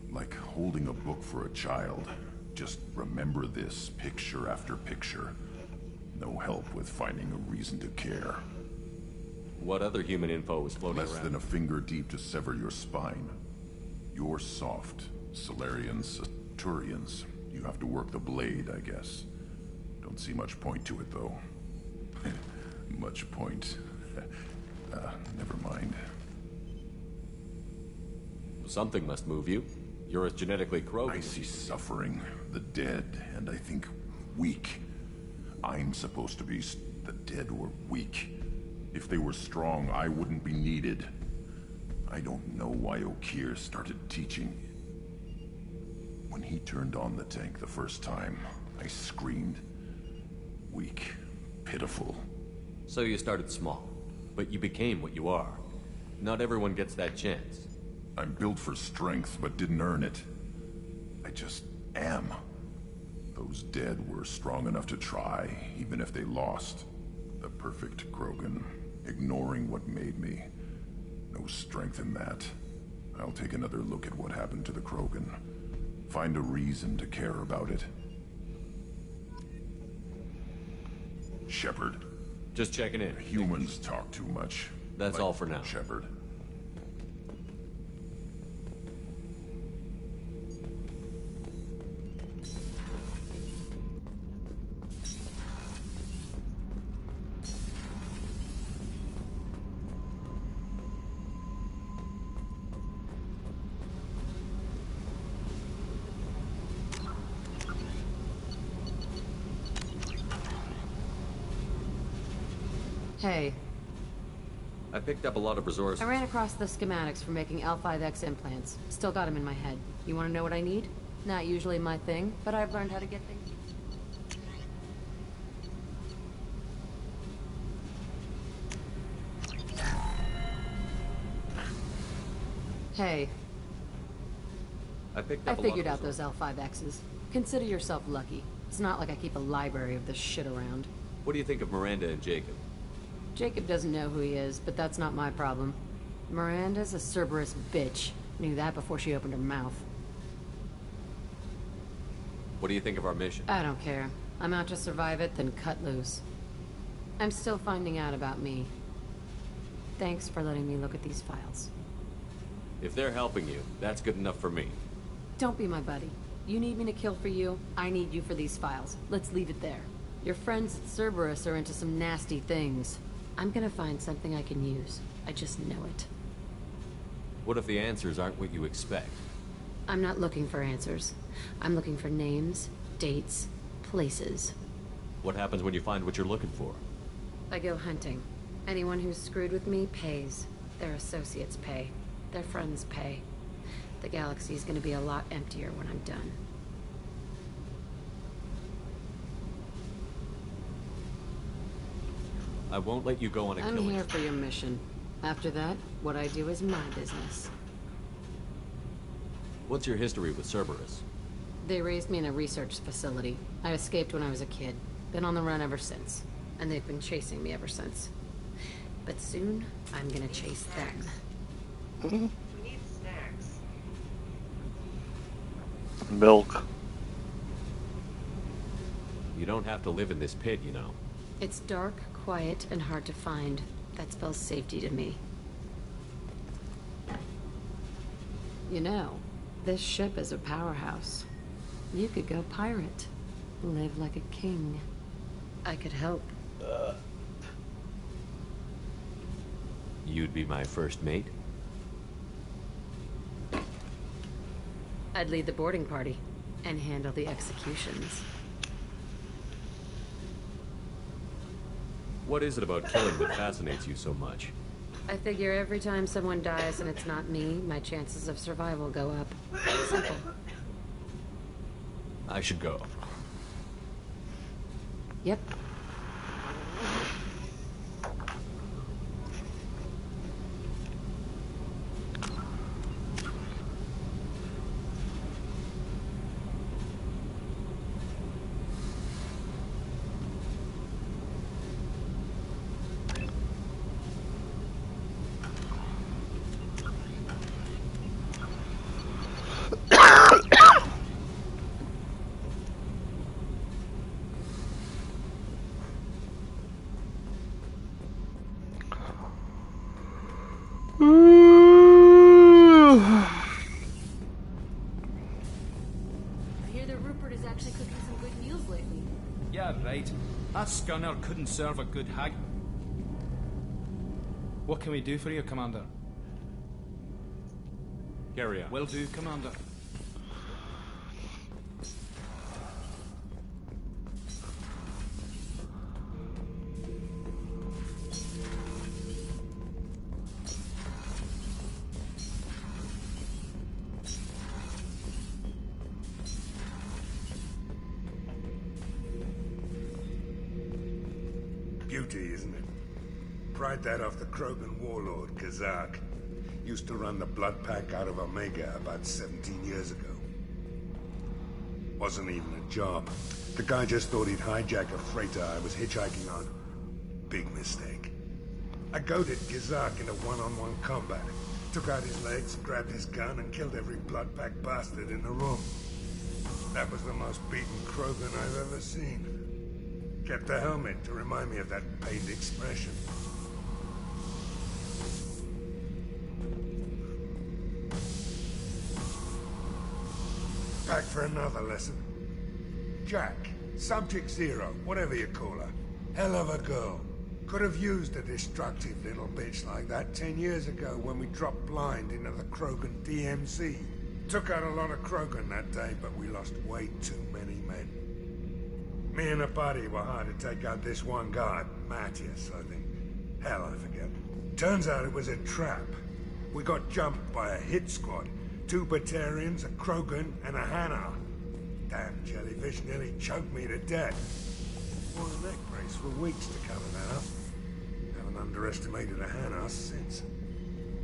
Like holding a book for a child. Just remember this, picture after picture. No help with finding a reason to care. What other human info was floating Less around? than a finger deep to sever your spine. You're soft. Solarians, Turians. You have to work the blade, I guess. Don't see much point to it, though. Much point. Never mind. Something must move you. You're as genetically Krogan. I see suffering, the dead, and I think weak. I'm supposed to be... The dead were weak. If they were strong, I wouldn't be needed. I don't know why Okeer started teaching. When he turned on the tank the first time, I screamed. Weak. Pitiful. So you started small, but you became what you are. Not everyone gets that chance. I'm built for strength, but didn't earn it. I just am. Those dead were strong enough to try, even if they lost. The perfect Krogan, ignoring what made me. No strength in that. I'll take another look at what happened to the Krogan. Find a reason to care about it. Shepard. Just checking in. Humans talk too much. That's all for now. Shepard. Hey. I picked up a lot of resources. I ran across the schematics for making L5X implants. Still got them in my head. You want to know what I need? Not usually my thing, but I've learned how to get things. Hey. I picked I up figured out those L5Xs. Consider yourself lucky. It's not like I keep a library of this shit around. What do you think of Miranda and Jacob? Jacob doesn't know who he is, but that's not my problem. Miranda's a Cerberus bitch. Knew that before she opened her mouth. What do you think of our mission? I don't care. I'm out to survive it, then cut loose. I'm still finding out about me. Thanks for letting me look at these files. If they're helping you, that's good enough for me. Don't be my buddy. You need me to kill for you, I need you for these files. Let's leave it there. Your friends at Cerberus are into some nasty things. I'm gonna find something I can use. I just know it. What if the answers aren't what you expect? I'm not looking for answers. I'm looking for names, dates, places. What happens when you find what you're looking for? I go hunting. Anyone who's screwed with me pays. Their associates pay. Their friends pay. The galaxy's gonna be a lot emptier when I'm done. I won't let you go on a I'm killing. here for your mission. After that, what I do is my business. What's your history with Cerberus? They raised me in a research facility. I escaped when I was a kid. Been on the run ever since. And they've been chasing me ever since. But soon, I'm gonna chase them. We need snacks. Milk. You don't have to live in this pit, you know. It's dark, quiet, and hard to find. That spells safety to me. You know, this ship is a powerhouse. You could go pirate. Live like a king. I could help. You'd be my first mate? I'd lead the boarding party and handle the executions. What is it about killing that fascinates you so much? I figure every time someone dies and it's not me, my chances of survival go up. Simple. I should go. Yep. That scunner couldn't serve a good hag. What can we do for you, Commander? Carry on. Will do, Commander. Beauty, isn't it? Pried that off the Krogan warlord, Kazak. Used to run the Blood Pack out of Omega about 17 years ago. Wasn't even a job. The guy just thought he'd hijack a freighter I was hitchhiking on. Big mistake. I goaded Kazak into one-on-one combat. Took out his legs, grabbed his gun, and killed every Blood Pack bastard in the room. That was the most beaten Krogan I've ever seen. Kept the helmet to remind me of that pained expression. Back for another lesson. Jack, Subject Zero, whatever you call her. Hell of a girl. Could have used a destructive little bitch like that 10 years ago when we dropped blind into the Krogan DMZ. Took out a lot of Krogan that day, but we lost way too many men. Me and the buddy were hard to take out this one guy, Matthias, I think. Hell, I forget. Turns out it was a trap. We got jumped by a hit squad. 2 Batarians, a Krogan, and a Hanar. Damn jellyfish nearly choked me to death. Wore a neck brace for weeks to cover that up. Haven't underestimated a Hanar since.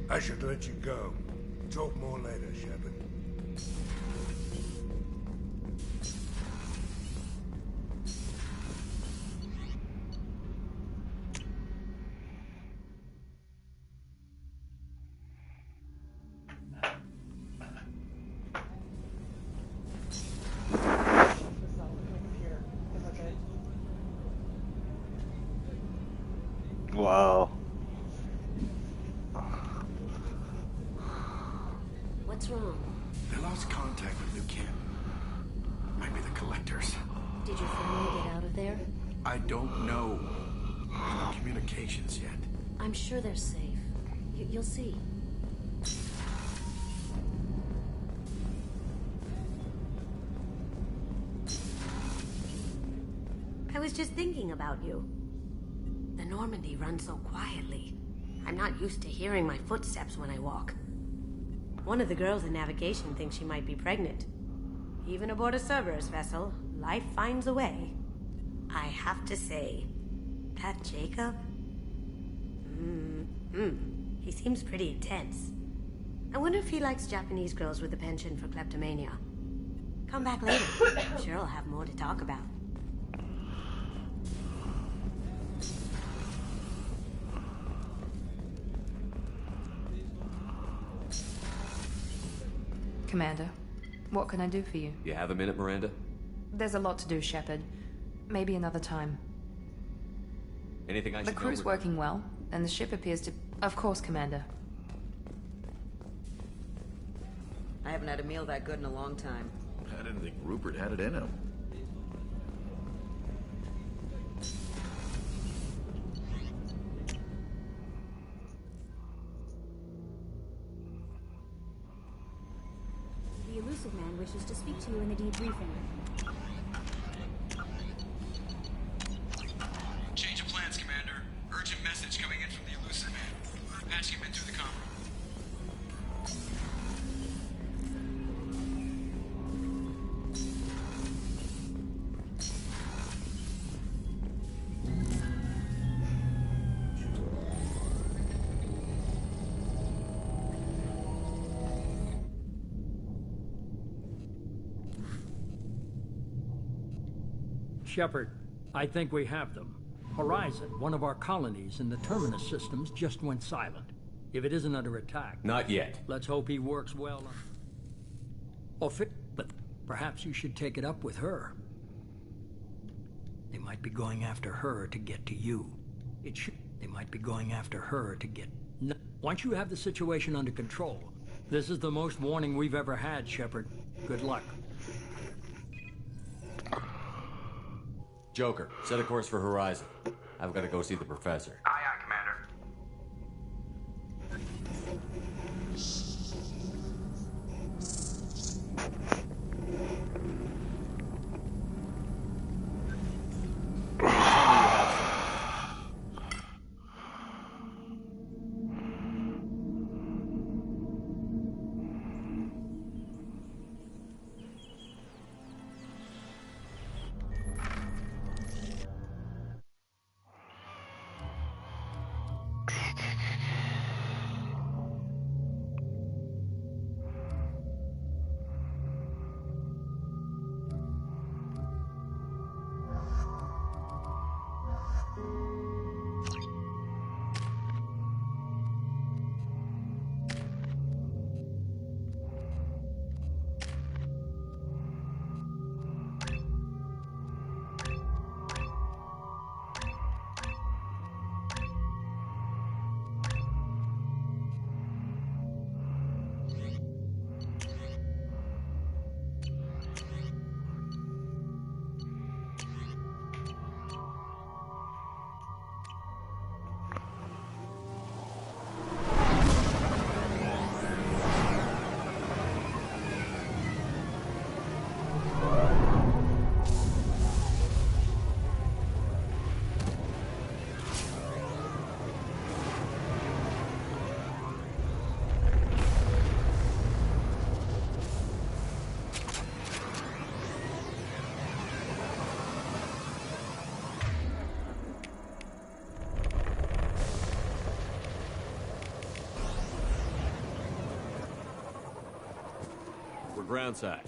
I should let you go. Talk more later, Shepard. Wow. What's wrong? They lost contact with New Camp. Might be the Collectors. Did your family get out of there? I don't know. There's no communications yet. I'm sure they're safe. You'll see. I was just thinking about you. The Normandy runs so quietly. I'm not used to hearing my footsteps when I walk. One of the girls in navigation thinks she might be pregnant. Even aboard a Cerberus vessel, life finds a way. I have to say, that Jacob? He seems pretty intense. I wonder if he likes Japanese girls with a penchant for kleptomania. Come back later. I'm sure I'll have more to talk about. Commander, what can I do for you? You have a minute, Miranda? There's a lot to do, Shepard. Maybe another time. Anything I should know? The crew's working well, and the ship appears to... Of course, Commander. I haven't had a meal that good in a long time. I didn't think Rupert had it in him. The Illusive Man wishes to speak to you in the debriefing room. Change of plans, Commander. Urgent message coming in from the Illusive Man. Patching him in through the comm room. Shepard, I think we have them. Horizon, one of our colonies in the Terminus systems, just went silent. If it isn't under attack... Not yet. Let's hope he works well. But perhaps you should take it up with her. They might be going after her to get to you. They might be going after her to get... No. Once you have the situation under control, this is the most warning we've ever had, Shepard. Good luck. Joker, set a course for Horizon. I've got to go see the professor. Aye, aye, Commander. Groundside.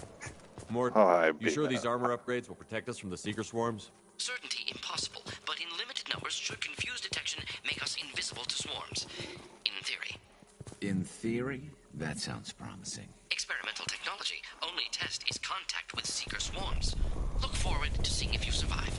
Mort, you sure these armor upgrades will protect us from the Seeker swarms? Certainty impossible, but in limited numbers should confuse detection make us invisible to swarms. In theory. In theory? That sounds promising. Experimental technology. Only test is contact with Seeker swarms. Look forward to seeing if you survive.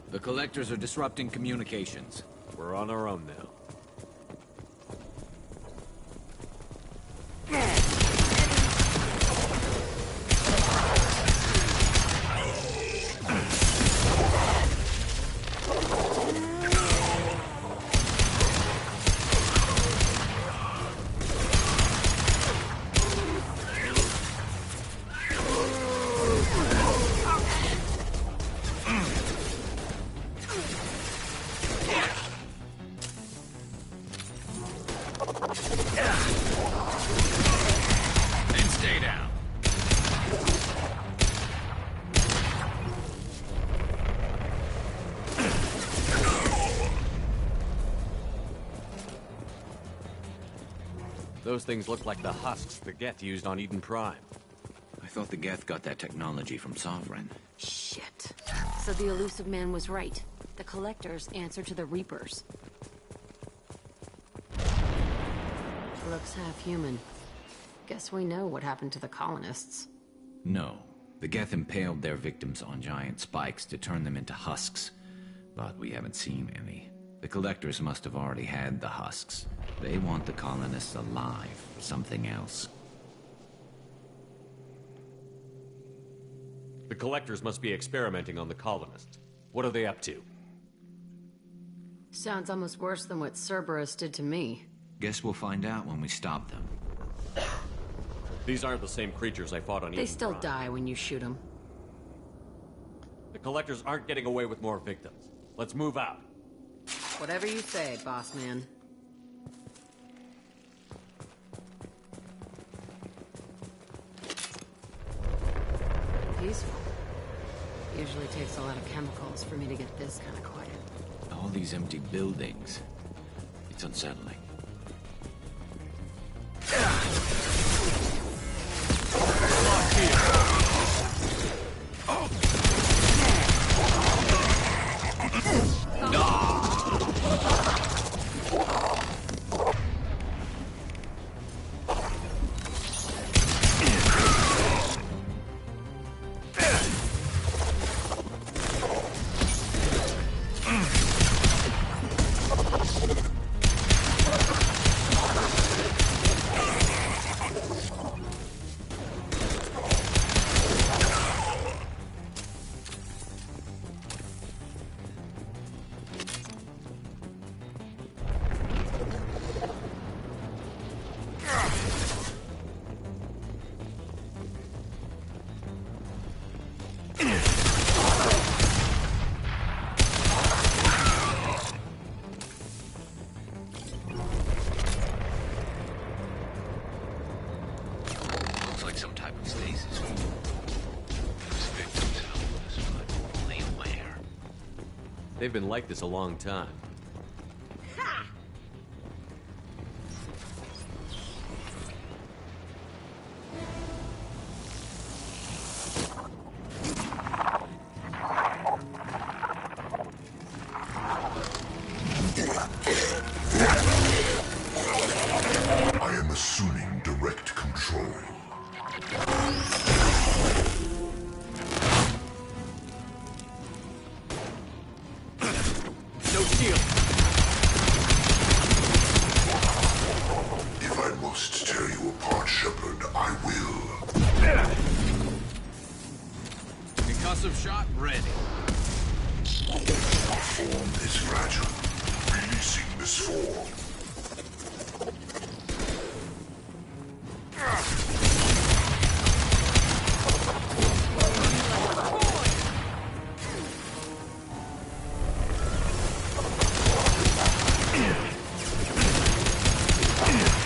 The Collectors are disrupting communications. We're on our own now. Those things look like the husks the Geth used on Eden Prime. I thought the Geth got that technology from Sovereign. Shit. So the elusive man was right. The Collectors answer to the Reapers. Looks half human. Guess we know what happened to the colonists. No. The Geth impaled their victims on giant spikes to turn them into husks. But we haven't seen any. The Collectors must have already had the husks. They want the colonists alive, or something else. The Collectors must be experimenting on the colonists. What are they up to? Sounds almost worse than what Cerberus did to me. Guess we'll find out when we stop them. These aren't the same creatures I fought on Eden They still Prime. die when you shoot them. The Collectors aren't getting away with more victims. Let's move out. Whatever you say, boss man. Peaceful. Usually takes a lot of chemicals for me to get this kind of quiet. All these empty buildings. It's unsettling. They've been like this a long time. I am assuming direct control. No shield. If I must tear you apart, Shepard, I will. Concussive shot ready. Our form is fragile. Releasing this form.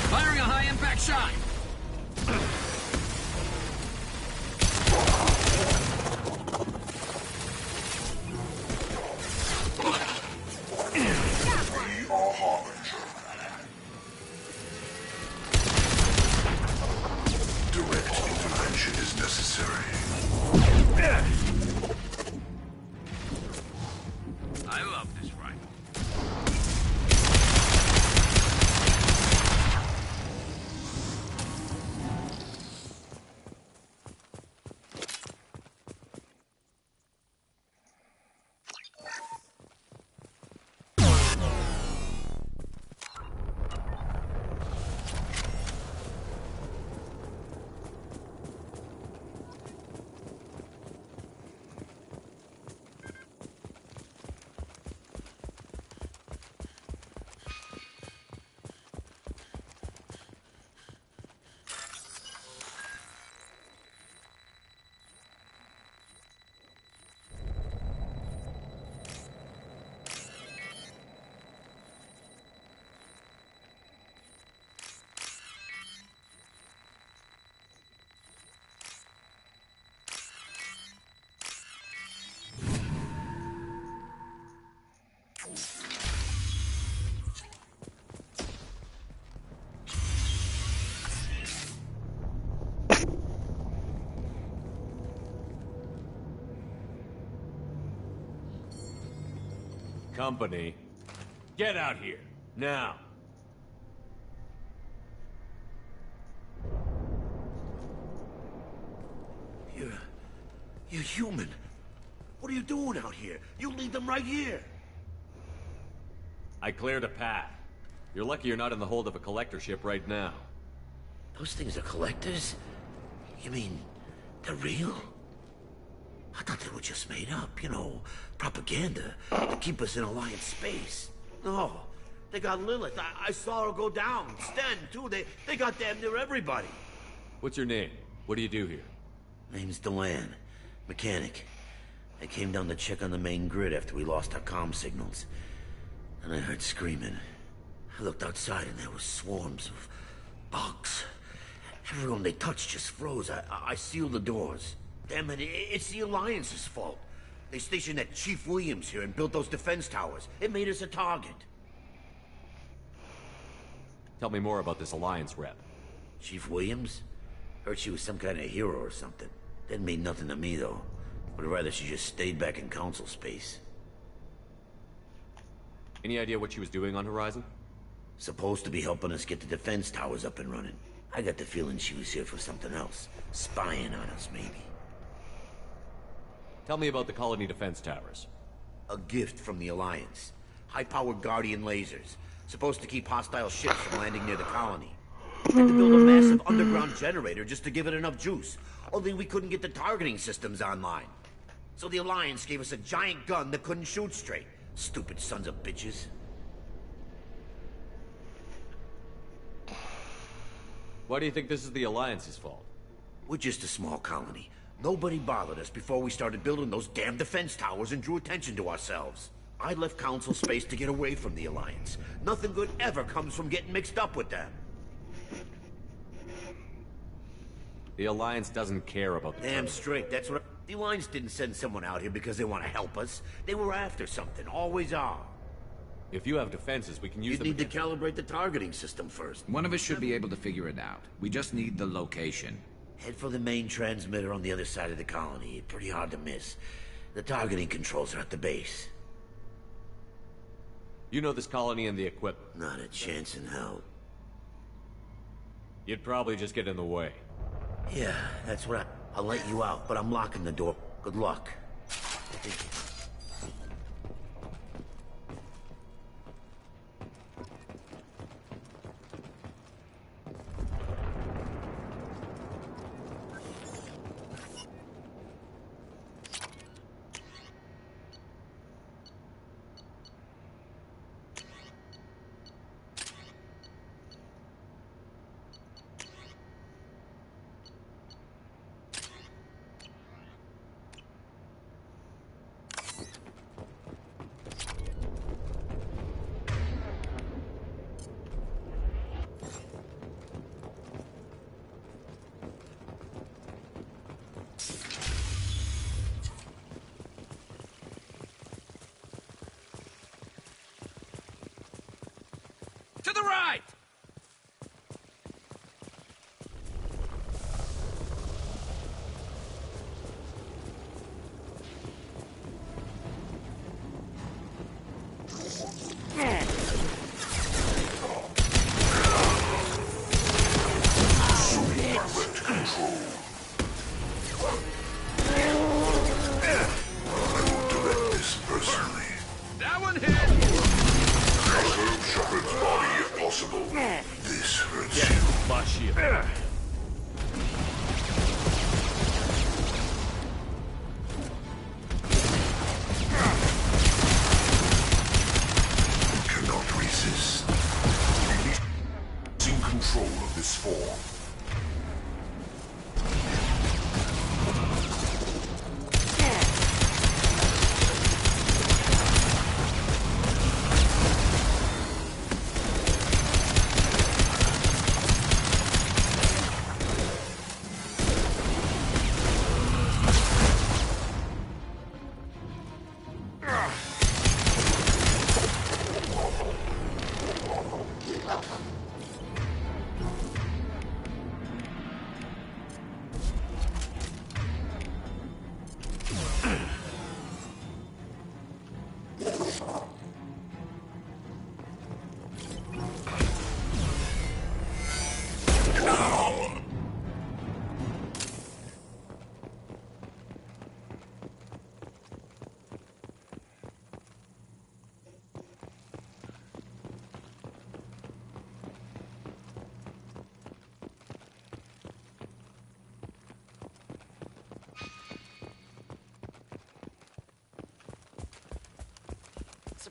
Firing a high-impact shot! Direct intervention is necessary. I love this rifle. company. Get out here, now. You're human. What are you doing out here? You leave them right here. I cleared a path. You're lucky you're not in the hold of a collector ship right now. Those things are collectors? You mean, they're real? I thought they were just made up, you know, propaganda to keep us in Alliance space. No, they got Lilith. I saw her go down. Sten, too. They got damn near everybody. What's your name? What do you do here? Name's Delan. Mechanic. I came down to check on the main grid after we lost our comm signals. And I heard screaming. I looked outside and there were swarms of bugs. Everyone they touched just froze. I sealed the doors. Damn it, it's the Alliance's fault. They stationed that Chief Williams here and built those defense towers. It made us a target. Tell me more about this Alliance rep. Chief Williams? Heard she was some kind of hero or something. Didn't mean nothing to me, though. Would rather she just stayed back in Council space. Any idea what she was doing on Horizon? Supposed to be helping us get the defense towers up and running. I got the feeling she was here for something else. Spying on us, maybe. Tell me about the colony defense towers. A gift from the Alliance. High-powered Guardian lasers. Supposed to keep hostile ships from landing near the colony. Had to build a massive underground generator just to give it enough juice. Only we couldn't get the targeting systems online. So the Alliance gave us a giant gun that couldn't shoot straight. Stupid sons of bitches. Why do you think this is the Alliance's fault? We're just a small colony. Nobody bothered us before we started building those damn defense towers and drew attention to ourselves. I left Council space to get away from the Alliance. Nothing good ever comes from getting mixed up with them. The Alliance doesn't care about the Damn straight, that's what... The Alliance didn't send someone out here because they want to help us. They were after something, always are. If you have defenses, we can use them. You need to calibrate the targeting system first. One of us should be able to figure it out. We just need the location. Head for the main transmitter on the other side of the colony. Pretty hard to miss. The targeting controls are at the base. You know this colony and the equipment? Not a chance in hell. You'd probably just get in the way. Yeah, that's what I'll let you out, but I'm locking the door. Good luck. To the right!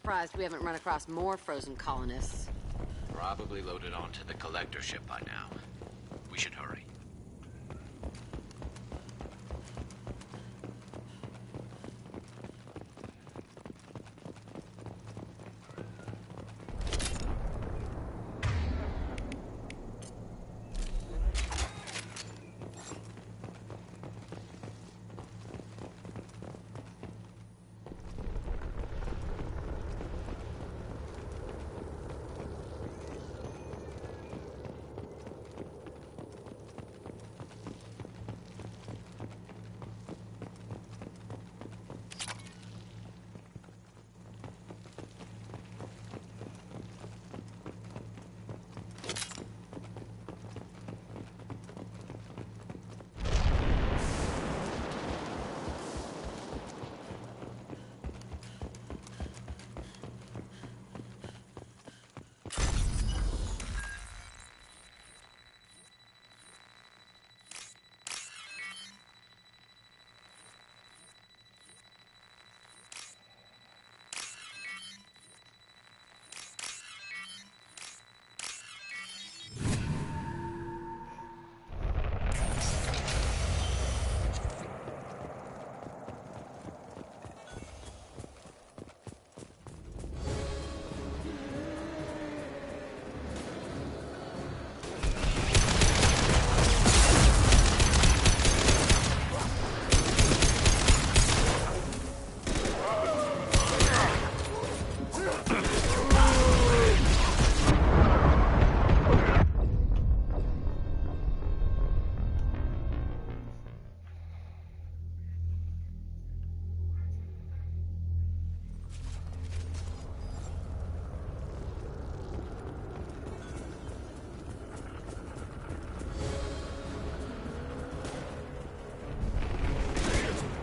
surprised we haven't run across more frozen colonists. Probably loaded onto the collector ship by now. We should hurry.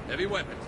Heavy weapons.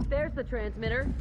There's the transmitter.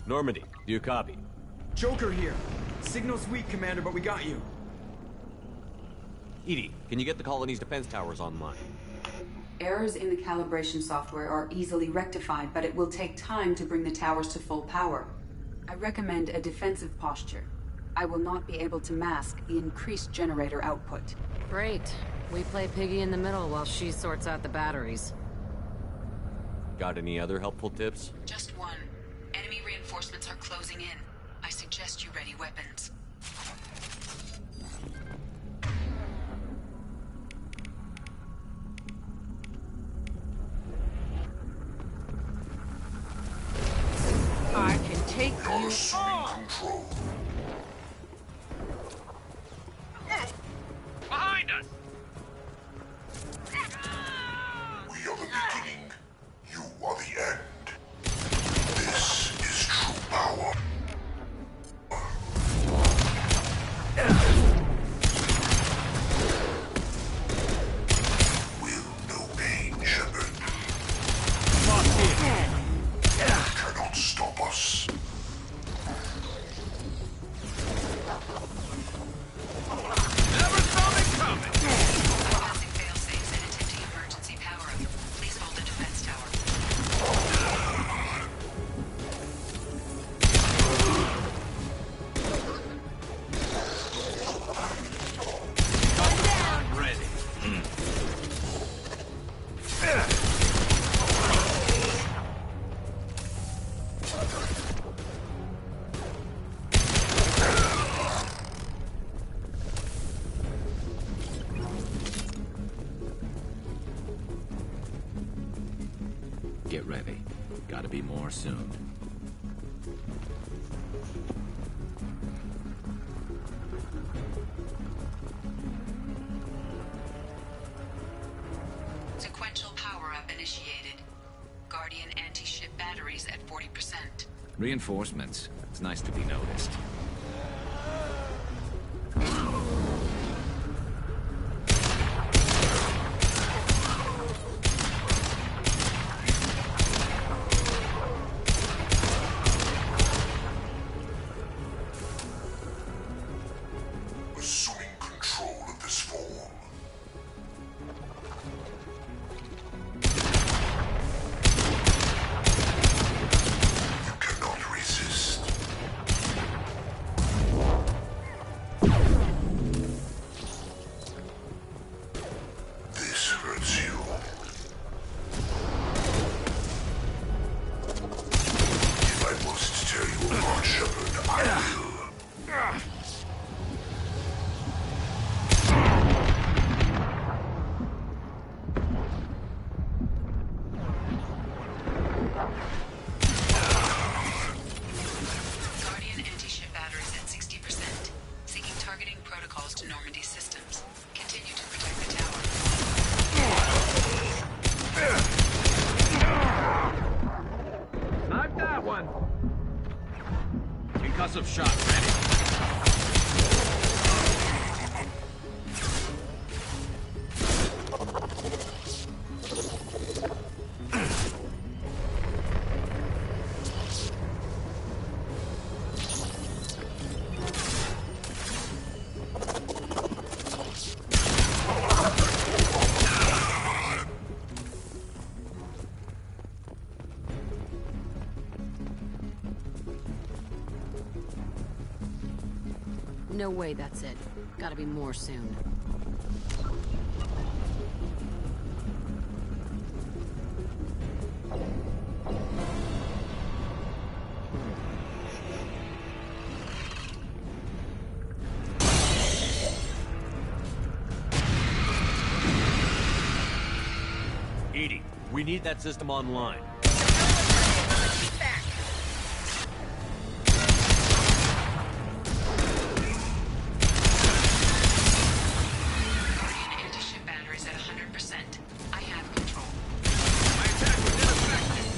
Normandy, do you copy? Joker here. Signal's weak, Commander, but we got you. EDI, can you get the colony's defense towers online? Errors in the calibration software are easily rectified, but it will take time to bring the towers to full power. I recommend a defensive posture. I will not be able to mask the increased generator output. Great. We play piggy in the middle while she sorts out the batteries. Got any other helpful tips? Just one. Enemy reinforcements are closing in. I suggest you ready weapons. I can take you on! Control. Behind us! We are the beginning. You are the end. This is true power. Will no pain, Shepard. Cannot stop us. Never saw me coming! Passing fail-safes and attempting emergency power-up. Please hold the defense tower. I'm ready. Get ready. Gotta be more soon. Sequential power-up initiated. Guardian anti-ship batteries at 40%. Reinforcements. It's nice to be noticed. Assuming control of this form. You cannot resist. This hurts you. If I must tear you apart, Shepard, I will. Guardian anti-ship batteries at 60%. Seeking targeting protocols to Normandy systems. Continue to protect the tower. Knock that one! Concussive shot ready. No way that's it. Gotta be more soon. EDI, we need that system online. Guardian anti-ship batteries at 100%. I have control. My attack was ineffective.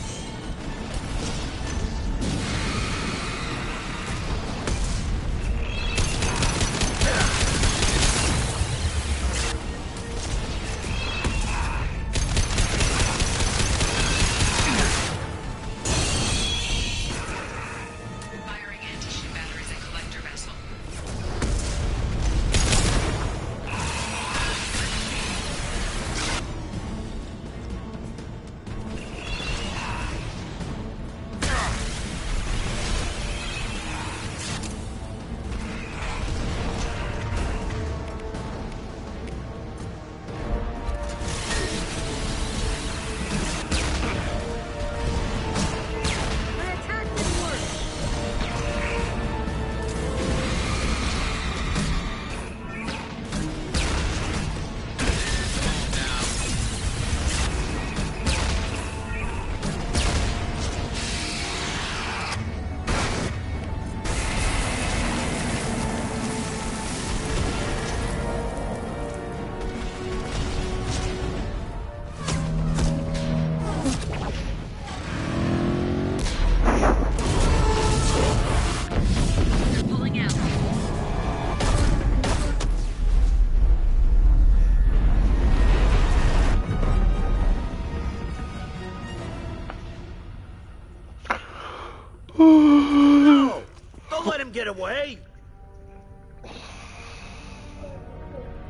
away?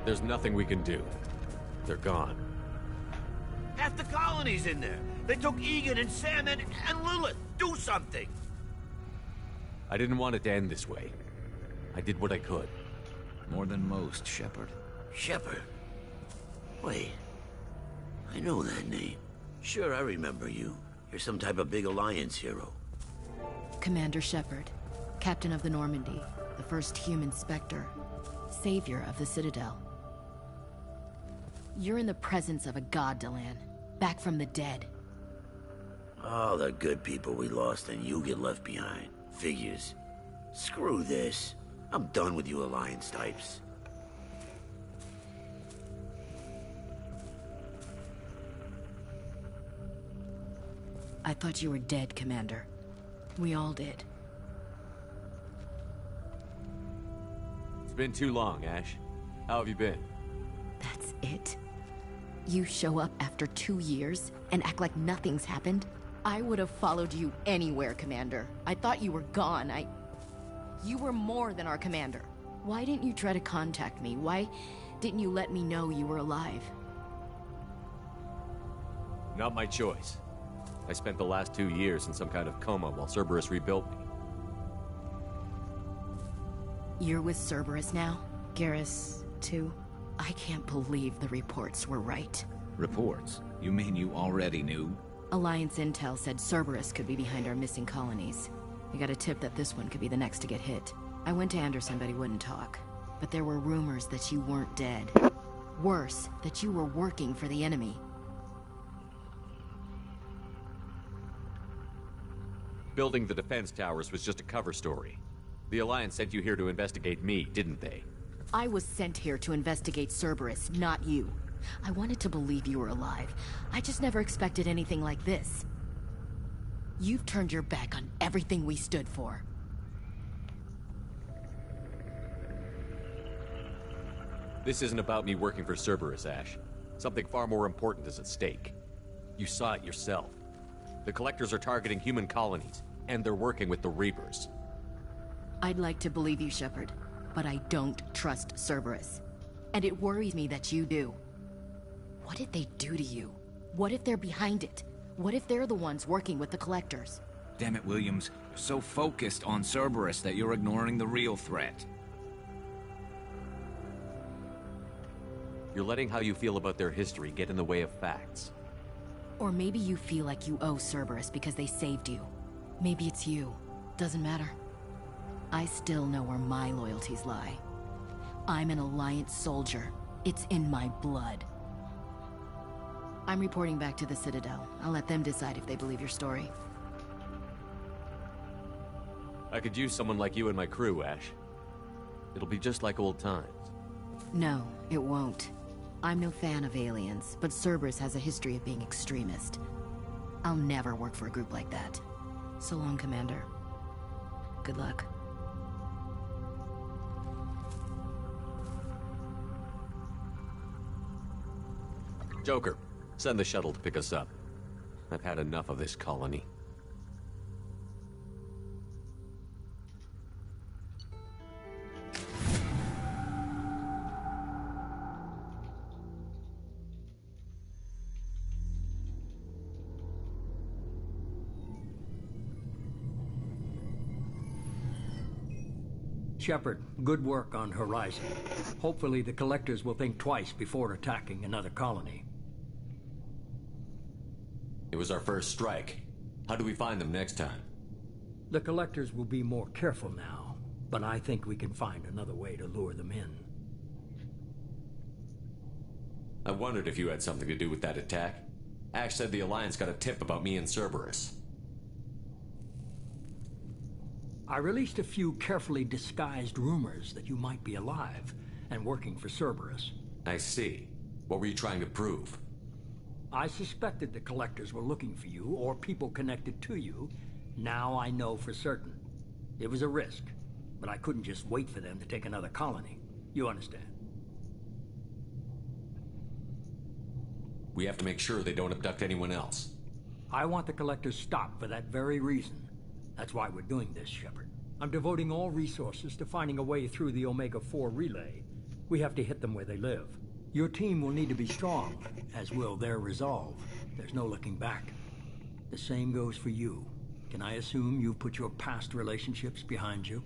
There's nothing we can do. They're gone. Half the colony's in there. They took Egan and Sam and Lilith. Do something. I didn't want it to end this way. I did what I could. More than most, Shepard. Shepard? Wait. I know that name. Sure, I remember you. You're some type of big Alliance hero. Commander Shepard, Captain of the Normandy, the first human Spectre, savior of the Citadel. You're in the presence of a god, Delan, back from the dead. All the good people we lost and you get left behind. Figures. Screw this. I'm done with you Alliance types. I thought you were dead, Commander. We all did. It's been too long, Ash. How have you been? That's it? You show up after 2 years and act like nothing's happened? I would have followed you anywhere, Commander. I thought you were gone. You were more than our commander. Why didn't you try to contact me? Why didn't you let me know you were alive? Not my choice. I spent the last 2 years in some kind of coma while Cerberus rebuilt me. You're with Cerberus now? Garrus, too? I can't believe the reports were right. Reports? You mean you already knew? Alliance intel said Cerberus could be behind our missing colonies. We got a tip that this one could be the next to get hit. I went to Anderson, but he wouldn't talk. But there were rumors that you weren't dead. Worse, that you were working for the enemy. Building the defense towers was just a cover story. The Alliance sent you here to investigate me, didn't they? I was sent here to investigate Cerberus, not you. I wanted to believe you were alive. I just never expected anything like this. You've turned your back on everything we stood for. This isn't about me working for Cerberus, Ash. Something far more important is at stake. You saw it yourself. The Collectors are targeting human colonies, and they're working with the Reapers. I'd like to believe you, Shepard, but I don't trust Cerberus. And it worries me that you do. What did they do to you? What if they're behind it? What if they're the ones working with the Collectors? Damn it, Williams. You're so focused on Cerberus that you're ignoring the real threat. You're letting how you feel about their history get in the way of facts. Or maybe you feel like you owe Cerberus because they saved you. Maybe it's you. Doesn't matter. I still know where my loyalties lie. I'm an Alliance soldier. It's in my blood. I'm reporting back to the Citadel. I'll let them decide if they believe your story. I could use someone like you in my crew, Ash. It'll be just like old times. No, it won't. I'm no fan of aliens, but Cerberus has a history of being extremist. I'll never work for a group like that. So long, Commander. Good luck. Joker, send the shuttle to pick us up. I've had enough of this colony. Shepard, good work on Horizon. Hopefully the Collectors will think twice before attacking another colony. It was our first strike. How do we find them next time? The Collectors will be more careful now, but I think we can find another way to lure them in. I wondered if you had something to do with that attack. Ash said the Alliance got a tip about me and Cerberus. I released a few carefully disguised rumors that you might be alive and working for Cerberus. I see. What were you trying to prove? I suspected the Collectors were looking for you or people connected to you. Now I know for certain. It was a risk, but I couldn't just wait for them to take another colony. You understand? We have to make sure they don't abduct anyone else. I want the Collectors stopped for that very reason. That's why we're doing this, Shepard. I'm devoting all resources to finding a way through the Omega-4 relay. We have to hit them where they live. Your team will need to be strong, as will their resolve. There's no looking back. The same goes for you. Can I assume you've put your past relationships behind you?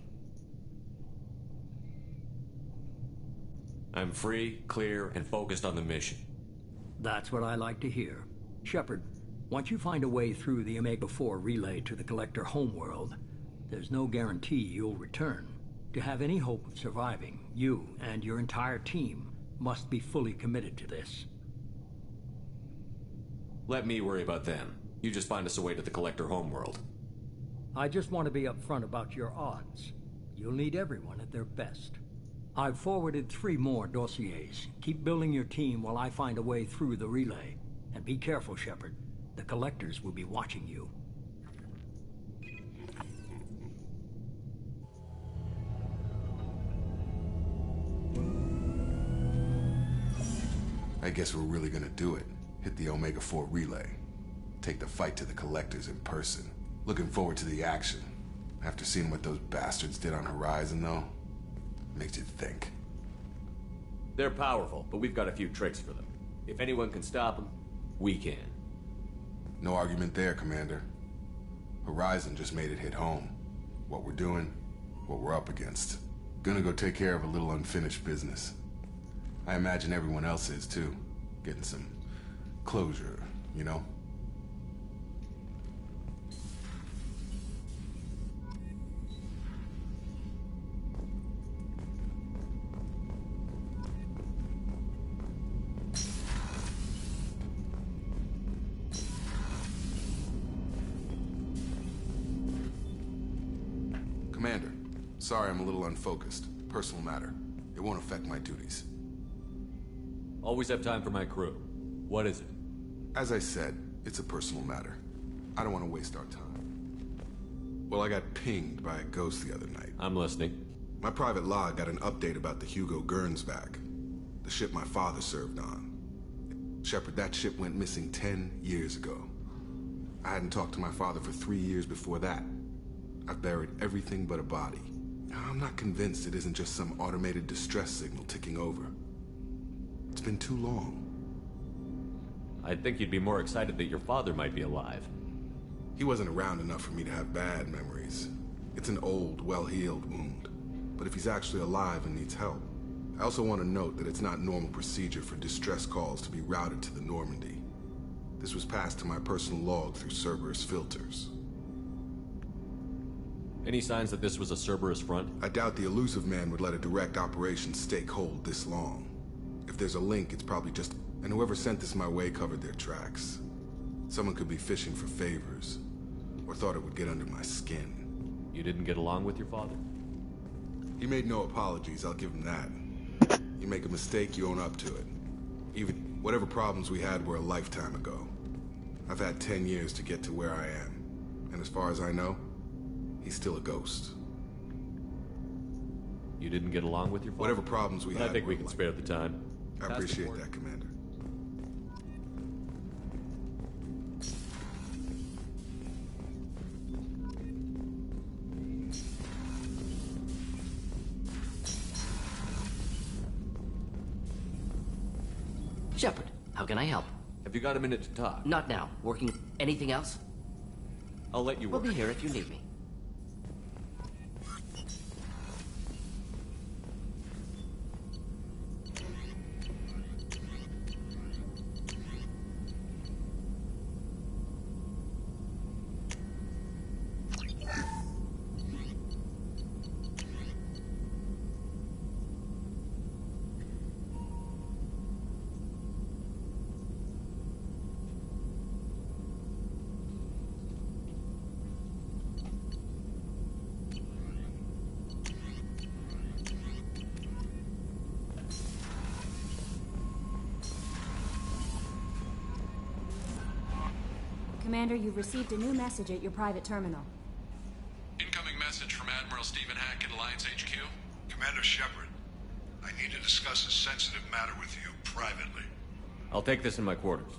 I'm free, clear, and focused on the mission. That's what I like to hear. Shepard, once you find a way through the Omega-4 relay to the Collector homeworld, there's no guarantee you'll return. To have any hope of surviving, you and your entire team must be fully committed to this. Let me worry about them. You just find us a way to the Collector homeworld. I just want to be upfront about your odds. You'll need everyone at their best. I've forwarded 3 more dossiers. Keep building your team while I find a way through the relay. And be careful, Shepard. The Collectors will be watching you. I guess we're really gonna do it. Hit the Omega-4 relay. Take the fight to the Collectors in person. Looking forward to the action. After seeing what those bastards did on Horizon, though, makes you think. They're powerful, but we've got a few tricks for them. If anyone can stop them, we can. No argument there, Commander. Horizon just made it hit home. What we're doing, what we're up against. Gonna go take care of a little unfinished business. I imagine everyone else is, too. Getting some closure, you know? Commander, sorry I'm a little unfocused. Personal matter. It won't affect my duties. Always have time for my crew. What is it? As I said, it's a personal matter. I don't want to waste our time. Well, I got pinged by a ghost the other night. I'm listening. My private log got an update about the Hugo Gernsback, the ship my father served on. Shepard, that ship went missing 10 years ago. I hadn't talked to my father for 3 years before that. I've buried everything but a body. I'm not convinced it isn't just some automated distress signal ticking over. It's been too long. I'd think you'd be more excited that your father might be alive. He wasn't around enough for me to have bad memories. It's an old, well-healed wound. But if he's actually alive and needs help, I also want to note that it's not normal procedure for distress calls to be routed to the Normandy. This was passed to my personal log through Cerberus filters. Any signs that this was a Cerberus front? I doubt the Illusive Man would let a direct operation stake hold this long. If there's a link, it's probably just... And whoever sent this my way covered their tracks. Someone could be fishing for favors, or thought it would get under my skin. You didn't get along with your father? He made no apologies, I'll give him that. You make a mistake, you own up to it. Even whatever problems we had were a lifetime ago. I've had 10 years to get to where I am. And as far as I know, he's still a ghost. You didn't get along with your father? Whatever problems we had. I think we can spare the time. I appreciate that, Commander. Shepard, how can I help? Have you got a minute to talk? Not now. Working... Anything else? I'll let you work. We'll be here if you need me. Commander, you've received a new message at your private terminal. Incoming message from Admiral Stephen Hackett, Alliance HQ. Commander Shepard, I need to discuss a sensitive matter with you privately. I'll take this in my quarters.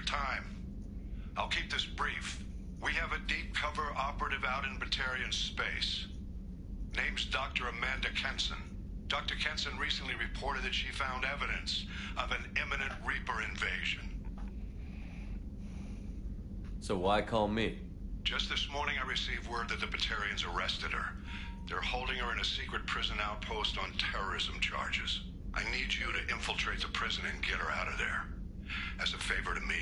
time. I'll keep this brief. We have a deep cover operative out in Batarian space. Name's Dr. Amanda Kenson. Dr. Kenson recently reported that she found evidence of an imminent Reaper invasion. So why call me? Just this morning I received word that the Batarians arrested her. They're holding her in a secret prison outpost on terrorism charges. I need you to infiltrate the prison and get her out of there. As a favor to me,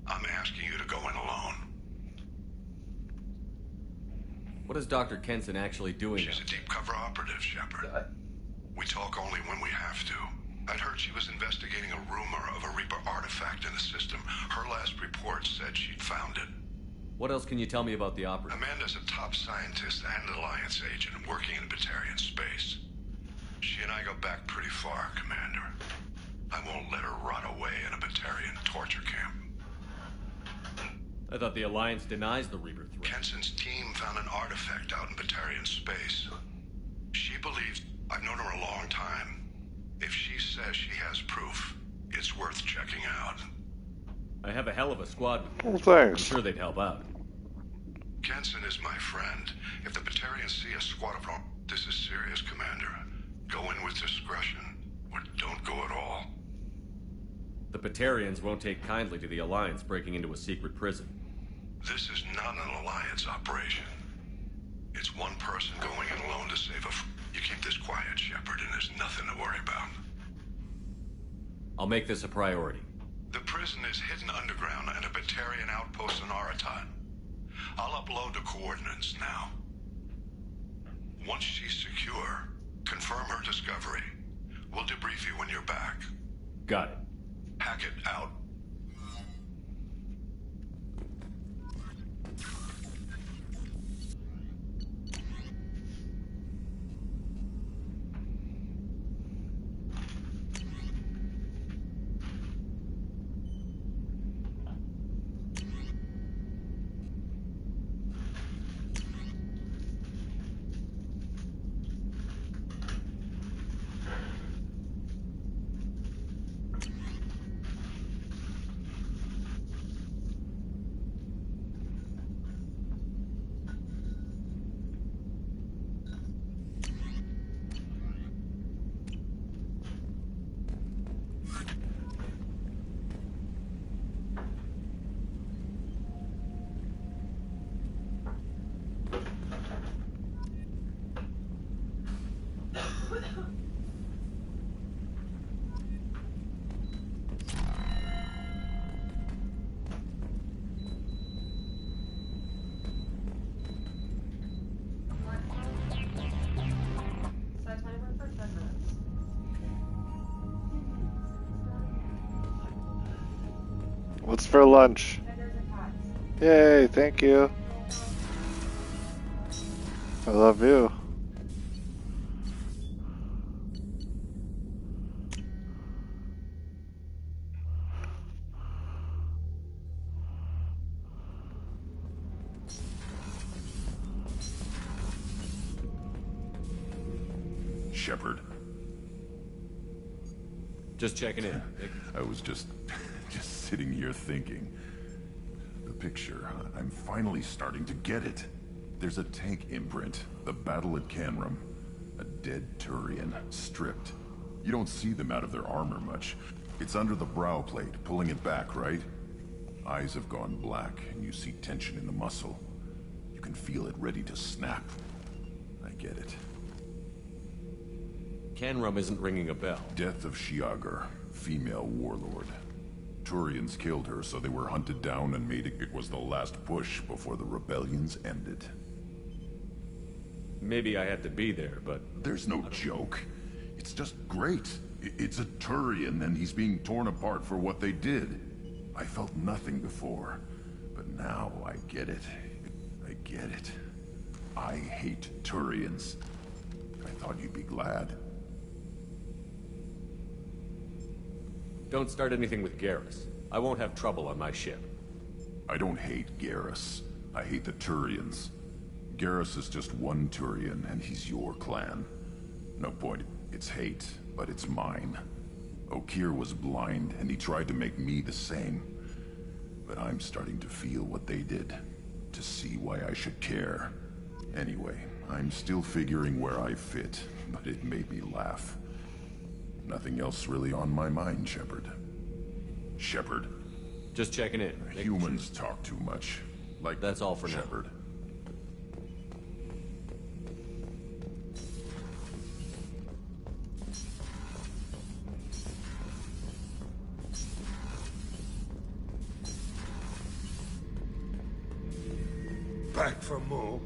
I'm asking you to go in alone. What is Dr. Kenson actually doing? She's a deep cover operative, Shepard. We talk only when we have to. I'd heard she was investigating a rumor of a Reaper artifact in the system. Her last report said she'd found it. What else can you tell me about the operative? Amanda's a top scientist and Alliance agent working in Batarian space. She and I go back pretty far, Commander. I won't let her rot away in a Batarian torture camp. I thought the Alliance denies the Reaper threat. Kenson's team found an artifact out in Batarian space. She believes... I've known her a long time. If she says she has proof, it's worth checking out. I have a hell of a squad with me. Oh, thanks. I'm sure they'd help out. Kenson is my friend. If the Batarians see a squad of... This is serious, Commander. Go in with discretion, or don't go at all. The Batarians won't take kindly to the Alliance breaking into a secret prison. This is not an Alliance operation. It's one person going in alone to save a... You keep this quiet, Shepard, and there's nothing to worry about. I'll make this a priority. The prison is hidden underground in a Batarian outpost in Araton. I'll upload the coordinates now. Once she's secure, confirm her discovery. We'll debrief you when you're back. Got it. Hackett out. What's for lunch? Yay, thank you. I love you. Shepard. Just checking in. I was just sitting here thinking. The picture, I'm finally starting to get it. There's a tank imprint, the battle at Canrum. A dead Turian, stripped. You don't see them out of their armor much. It's under the brow plate, pulling it back, right? Eyes have gone black, and you see tension in the muscle. You can feel it ready to snap. I get it. Canrum isn't ringing a bell. Death of Shiagar, female warlord. Turians killed her, so they were hunted down and made it was the last push before the rebellions ended. Maybe I had to be there, but... There's no joke. It's just great. It's a Turian, and he's being torn apart for what they did. I felt nothing before, but now I get it. I get it. I hate Turians. I thought you'd be glad. Don't start anything with Garrus. I won't have trouble on my ship. I don't hate Garrus. I hate the Turians. Garrus is just one Turian, and he's your clan. No point. It's hate, but it's mine. Okeer was blind, and he tried to make me the same. but I'm starting to feel what they did. To see why I should care. Anyway, I'm still figuring where I fit, but it made me laugh. Nothing else really on my mind, Shepard. Shepard? Just checking in. Humans talk too much. Like that's all for Shepard. now. Back from more.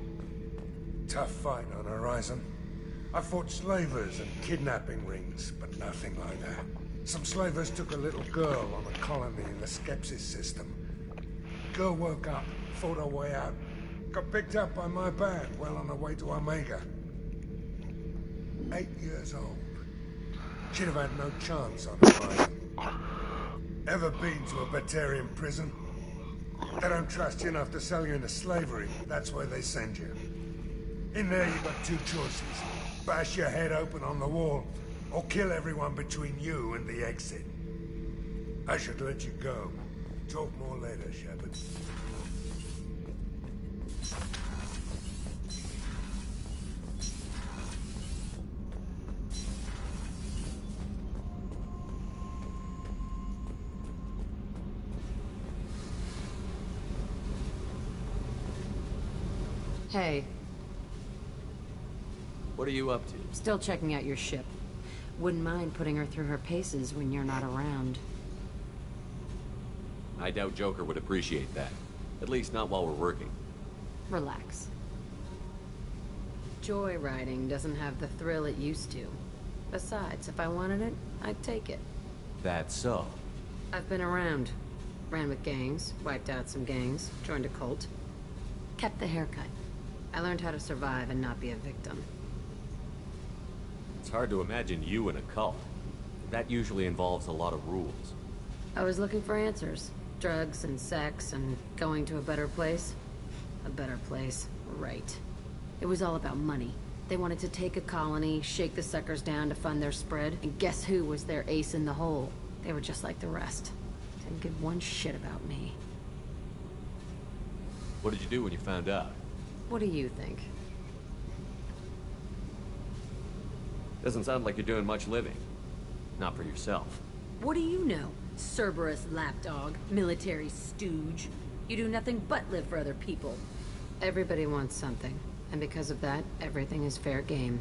Tough fight on Horizon. I fought slavers and kidnapping rings, but nothing like that. Some slavers took a little girl on a colony in the Skepsis system. Girl woke up, fought her way out, got picked up by my band well on her way to Omega. 8 years old. She'd have had no chance on Horizon. Ever been to a Batarian prison? They don't trust you enough to sell you into slavery. That's where they send you. In there, you've got two choices. Bash your head open on the wall, or kill everyone between you and the exit. I should let you go. Talk more later, Shepard. Hey. What are you up to? Still checking out your ship. Wouldn't mind putting her through her paces when you're not around. I doubt Joker would appreciate that. At least not while we're working. Relax. Joyriding doesn't have the thrill it used to. Besides, if I wanted it, I'd take it. That's so. I've been around. Ran with gangs, wiped out some gangs, joined a cult. Kept the haircut. I learned how to survive and not be a victim. It's hard to imagine you in a cult. That usually involves a lot of rules. I was looking for answers. Drugs and sex and going to a better place. A better place, right. It was all about money. They wanted to take a colony, shake the suckers down to fund their spread, and guess who was their ace in the hole? They were just like the rest. Didn't give one shit about me. What did you do when you found out? What do you think? Doesn't sound like you're doing much living. Not for yourself. What do you know? Cerberus lapdog, military stooge. You do nothing but live for other people. Everybody wants something, and because of that, everything is fair game.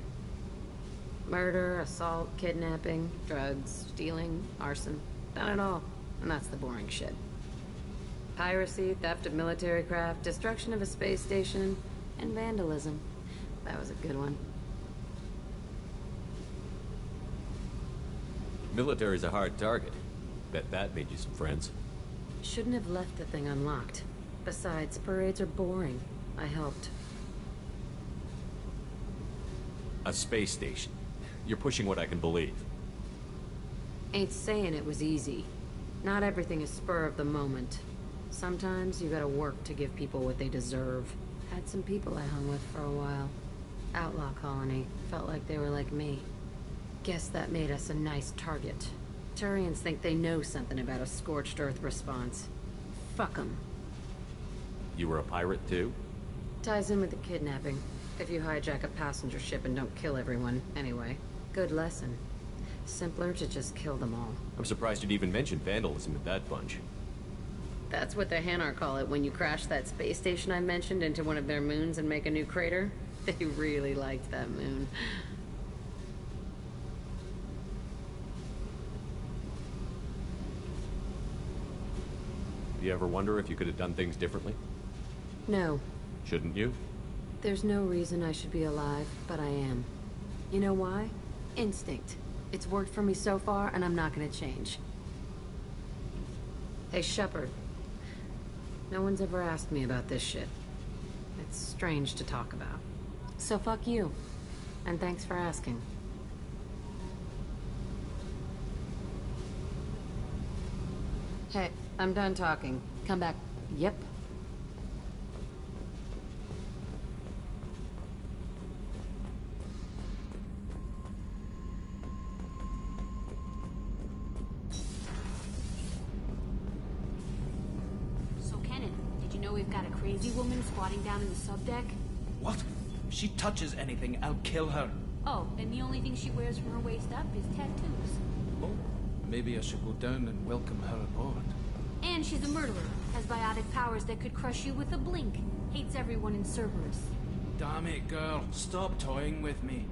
Murder, assault, kidnapping, drugs, stealing, arson. Done it all. And that's the boring shit. Piracy, theft of military craft, destruction of a space station, and vandalism. That was a good one. Military's a hard target. Bet that made you some friends. Shouldn't have left the thing unlocked. Besides, parades are boring. I helped. A space station. You're pushing what I can believe. Ain't saying it was easy. Not everything is spur of the moment. Sometimes you gotta work to give people what they deserve. Had some people I hung with for a while. Outlaw colony. Felt like they were like me. Guess that made us a nice target. Turians think they know something about a scorched earth response. Fuck them. You were a pirate too? Ties in with the kidnapping. If you hijack a passenger ship and don't kill everyone, anyway. Good lesson. Simpler to just kill them all. I'm surprised you'd even mention vandalism at that bunch. That's what the Hanar call it when you crash that space station I mentioned into one of their moons and make a new crater. They really liked that moon. Do you ever wonder if you could have done things differently? No. Shouldn't you? There's no reason I should be alive, but I am. You know why? Instinct. It's worked for me so far, and I'm not gonna change. Hey, Shepard. No one's ever asked me about this shit. It's strange to talk about. So fuck you. And thanks for asking. Hey, I'm done talking. Come back. Yep. know we've got a crazy woman squatting down in the subdeck? What? If she touches anything, I'll kill her. Oh, and the only thing she wears from her waist up is tattoos. Oh, maybe I should go down and welcome her aboard. And she's a murderer. Has biotic powers that could crush you with a blink. Hates everyone in Cerberus. Damn it, girl. Stop toying with me.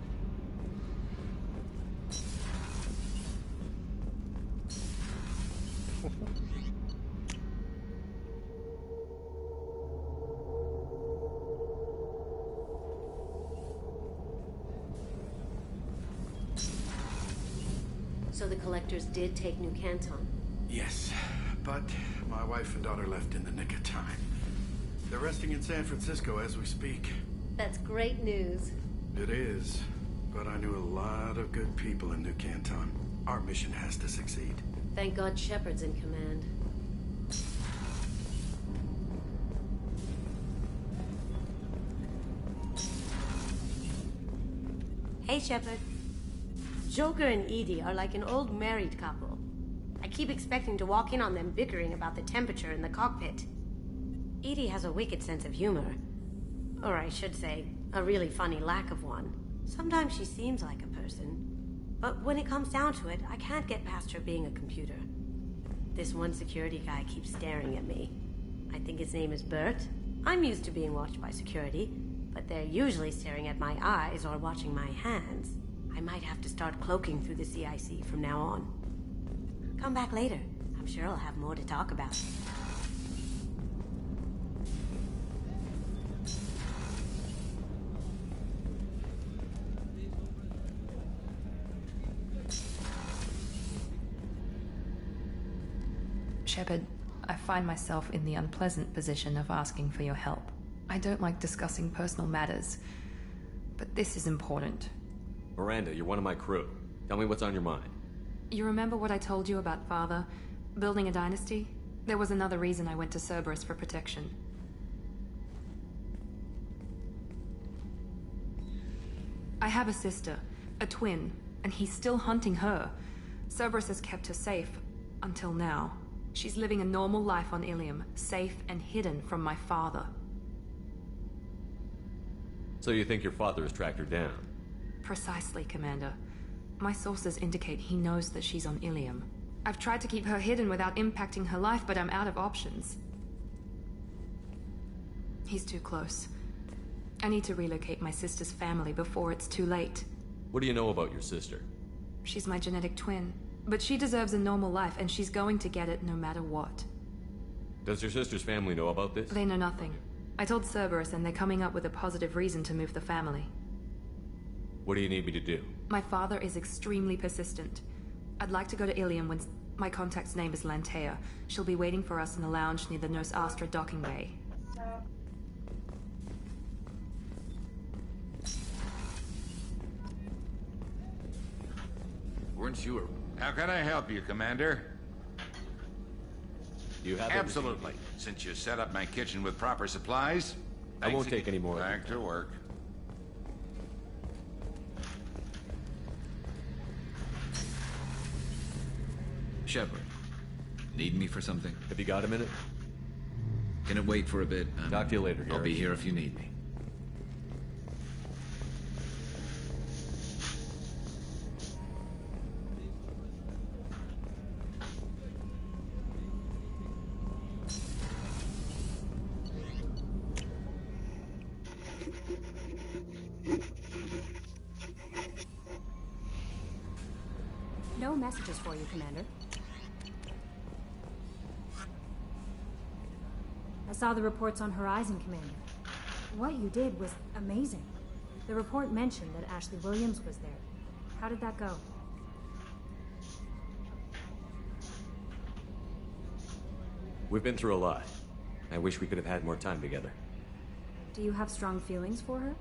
So the Collectors did take New Canton? Yes, but my wife and daughter left in the nick of time. They're resting in San Francisco as we speak. That's great news. It is, but I knew a lot of good people in New Canton. Our mission has to succeed. Thank God Shepard's in command. Hey, Shepard. Joker and Edie are like an old married couple. I keep expecting to walk in on them bickering about the temperature in the cockpit. Edie has a wicked sense of humor. Or I should say, a really funny lack of one. Sometimes she seems like a person. But when it comes down to it, I can't get past her being a computer. This one security guy keeps staring at me. I think his name is Bert. I'm used to being watched by security, but they're usually staring at my eyes or watching my hands. I might have to start cloaking through the CIC from now on. Come back later. I'm sure I'll have more to talk about. Shepard, I find myself in the unpleasant position of asking for your help. I don't like discussing personal matters, but this is important. Miranda, you're one of my crew. Tell me what's on your mind. You remember what I told you about Father? Building a dynasty? There was another reason I went to Cerberus for protection. I have a sister, a twin, and he's still hunting her. Cerberus has kept her safe, until now. She's living a normal life on Ilium, safe and hidden from my father. So you think your father has tracked her down? Precisely, Commander. My sources indicate he knows that she's on Ilium. I've tried to keep her hidden without impacting her life, but I'm out of options. He's too close. I need to relocate my sister's family before it's too late. What do you know about your sister? She's my genetic twin, but she deserves a normal life, and she's going to get it no matter what. Does your sister's family know about this? They know nothing. I told Cerberus, and they're coming up with a positive reason to move the family. What do you need me to do? My father is extremely persistent. I'd like to go to Ilium when... My contact's name is Lantea. She'll be waiting for us in the lounge near the Nos Astra docking bay. Weren't you How can I help you, Commander? You have Absolutely. Since you set up my kitchen with proper supplies... I won't take any more. Back to work. Shepard, need me for something? Have you got a minute? Can it wait for a bit? Talk to you later, I'll be here if you need me. No messages for you, Commander. I saw the reports on Horizon, Commander. What you did was amazing. The report mentioned that Ashley Williams was there. How did that go? We've been through a lot. I wish we could have had more time together. Do you have strong feelings for her?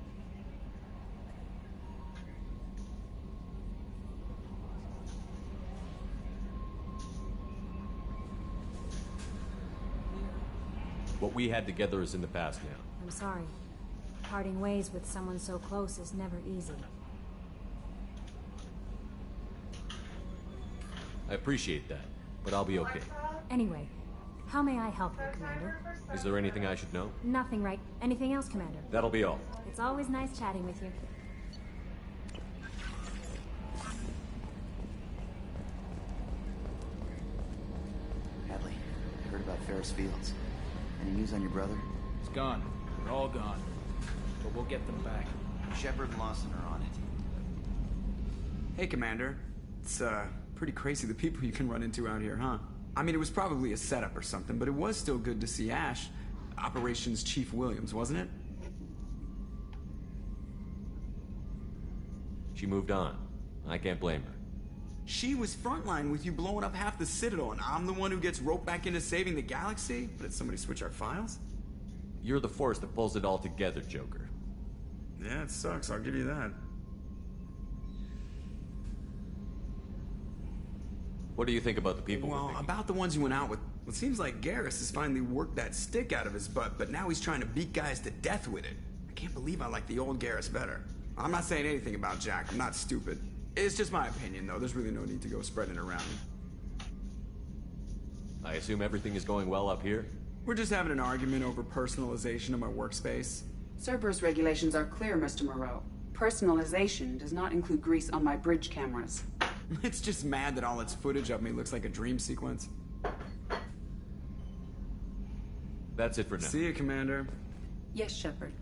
What we had together is in the past now. I'm sorry. Parting ways with someone so close is never easy. I appreciate that, but I'll be okay. Anyway, How may I help you, Commander? Is there anything I should know? Nothing, right? Anything else, Commander? That'll be all. It's always nice chatting with you. Hadley, I heard about Ferris Fields. Any news on your brother? It's gone. They're all gone. But we'll get them back. Shepard and Lawson are on it. Hey, Commander. It's, pretty crazy the people you can run into out here, huh? I mean, it was probably a setup or something, but it was still good to see Ash. Operations Chief Williams, wasn't it? She moved on. I can't blame her. She was frontline with you blowing up half the Citadel, and I'm the one who gets roped back into saving the galaxy? But did somebody switch our files? You're the force that pulls it all together, Joker. Yeah, it sucks, I'll give you that. What do you think about the people? Well, about the ones you went out with. It seems like Garrus has finally worked that stick out of his butt, but now he's trying to beat guys to death with it. I can't believe I like the old Garrus better. I'm not saying anything about Jack, I'm not stupid. It's just my opinion, though. There's really no need to go spreading it around. I assume everything is going well up here? We're just having an argument over personalization of my workspace. Cerberus regulations are clear, Mr. Moreau. Personalization does not include grease on my bridge cameras. It's just mad that all its footage of me looks like a dream sequence. That's it for now. See you, Commander. Yes, Shepard.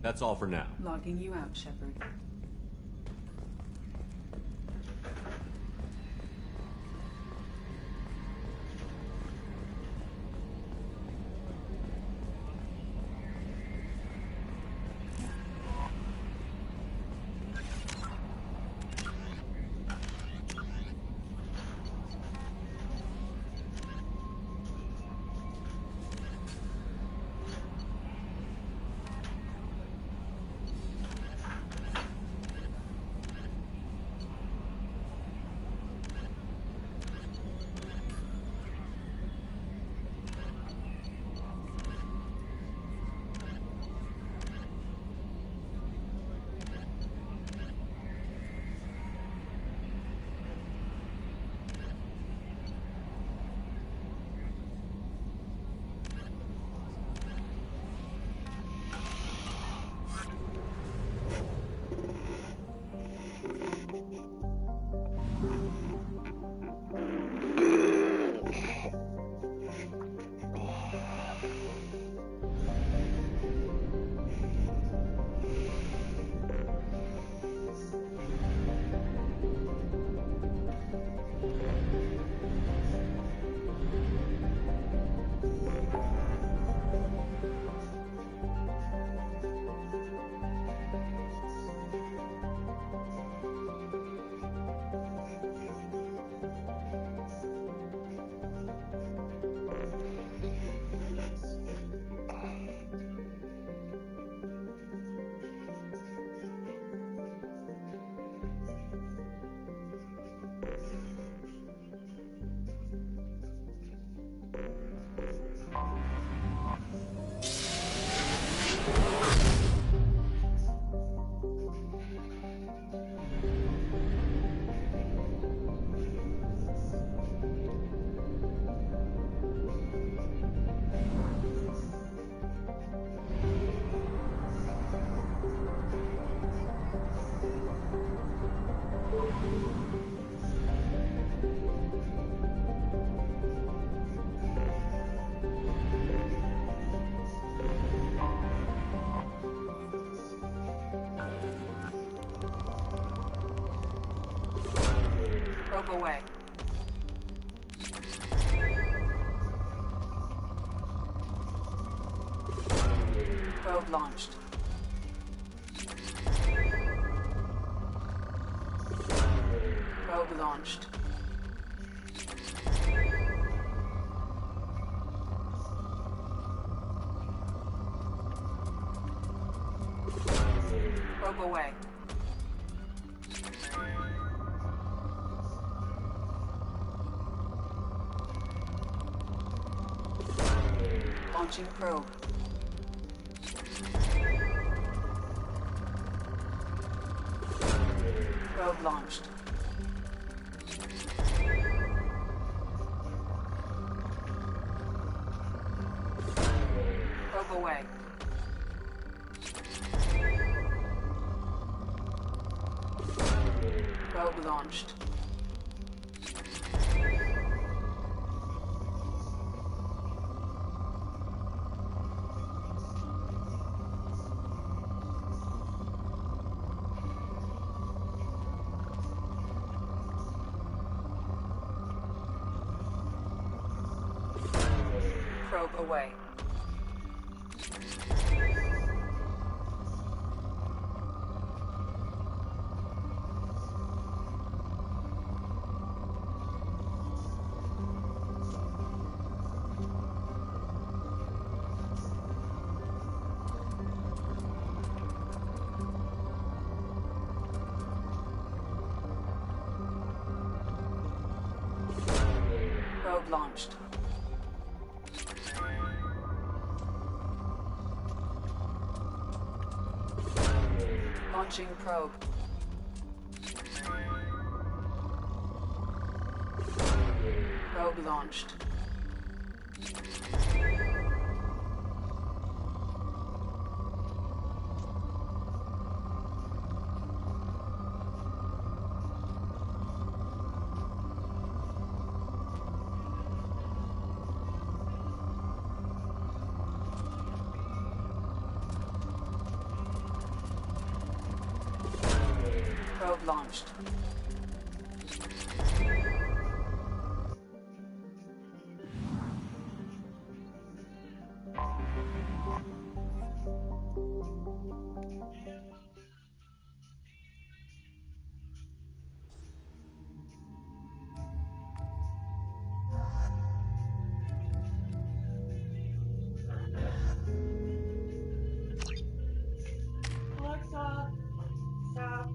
That's all for now. Logging you out, Shepard. Away. Probe launched. Probe launched. Probe away. Launching probe. Probe launched. Probe away. Probe launched. Probe away. Probe launched. Launching probe. Probe launched. Probe launched. Alexa, stop.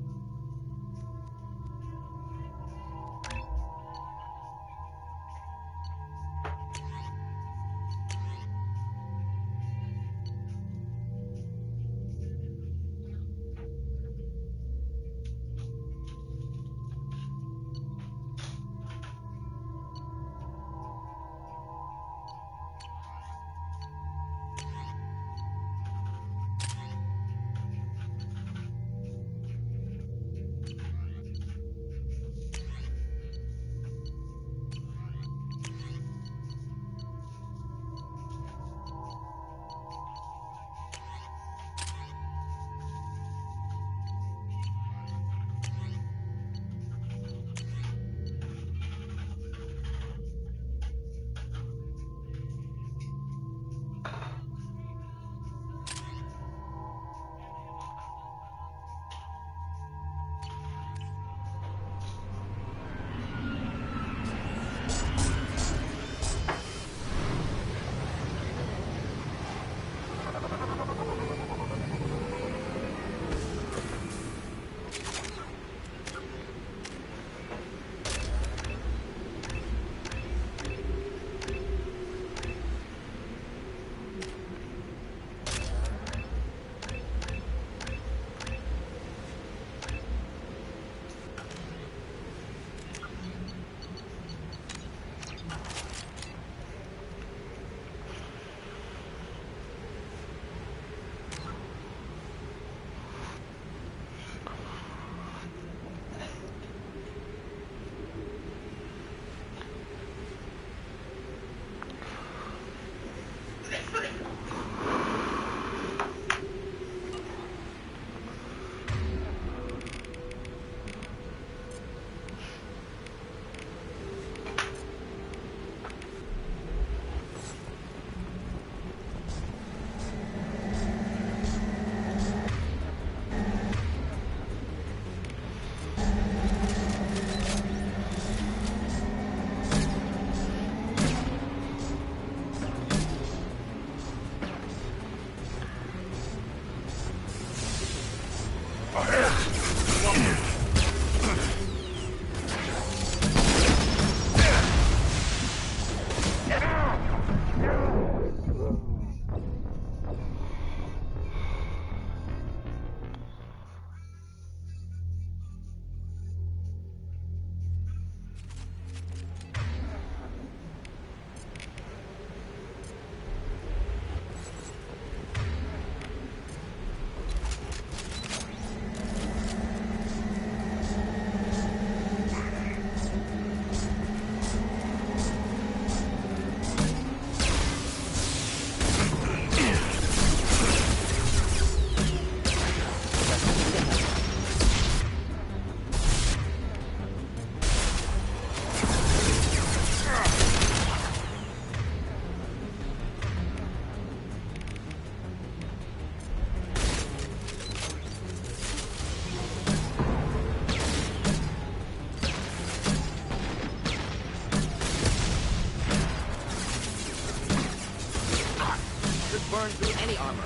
burn through any armor.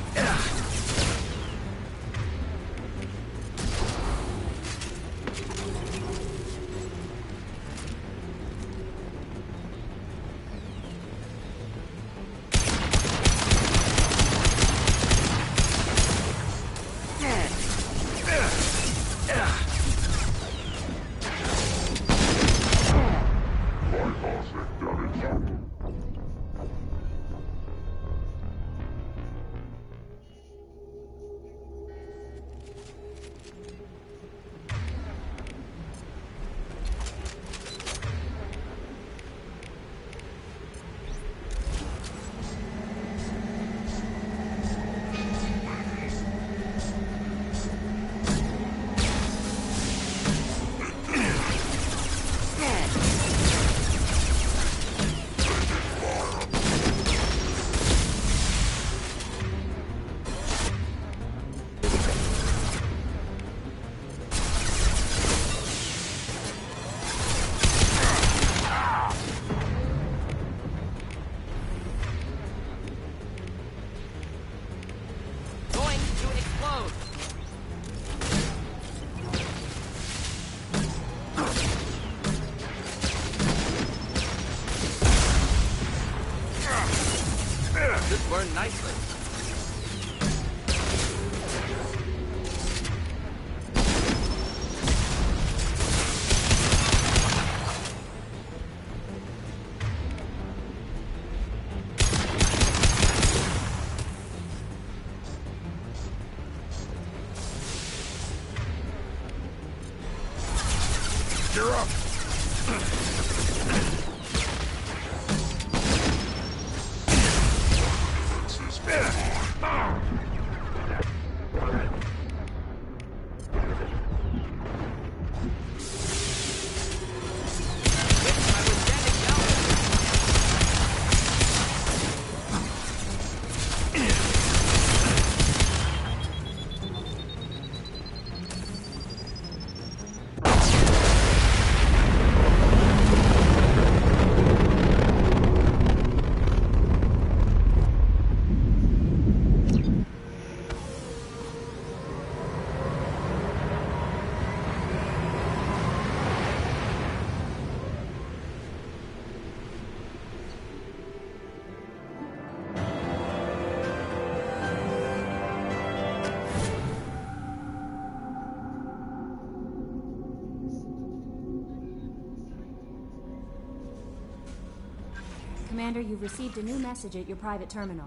Burn nicely. You're up. Commander, you've received a new message at your private terminal.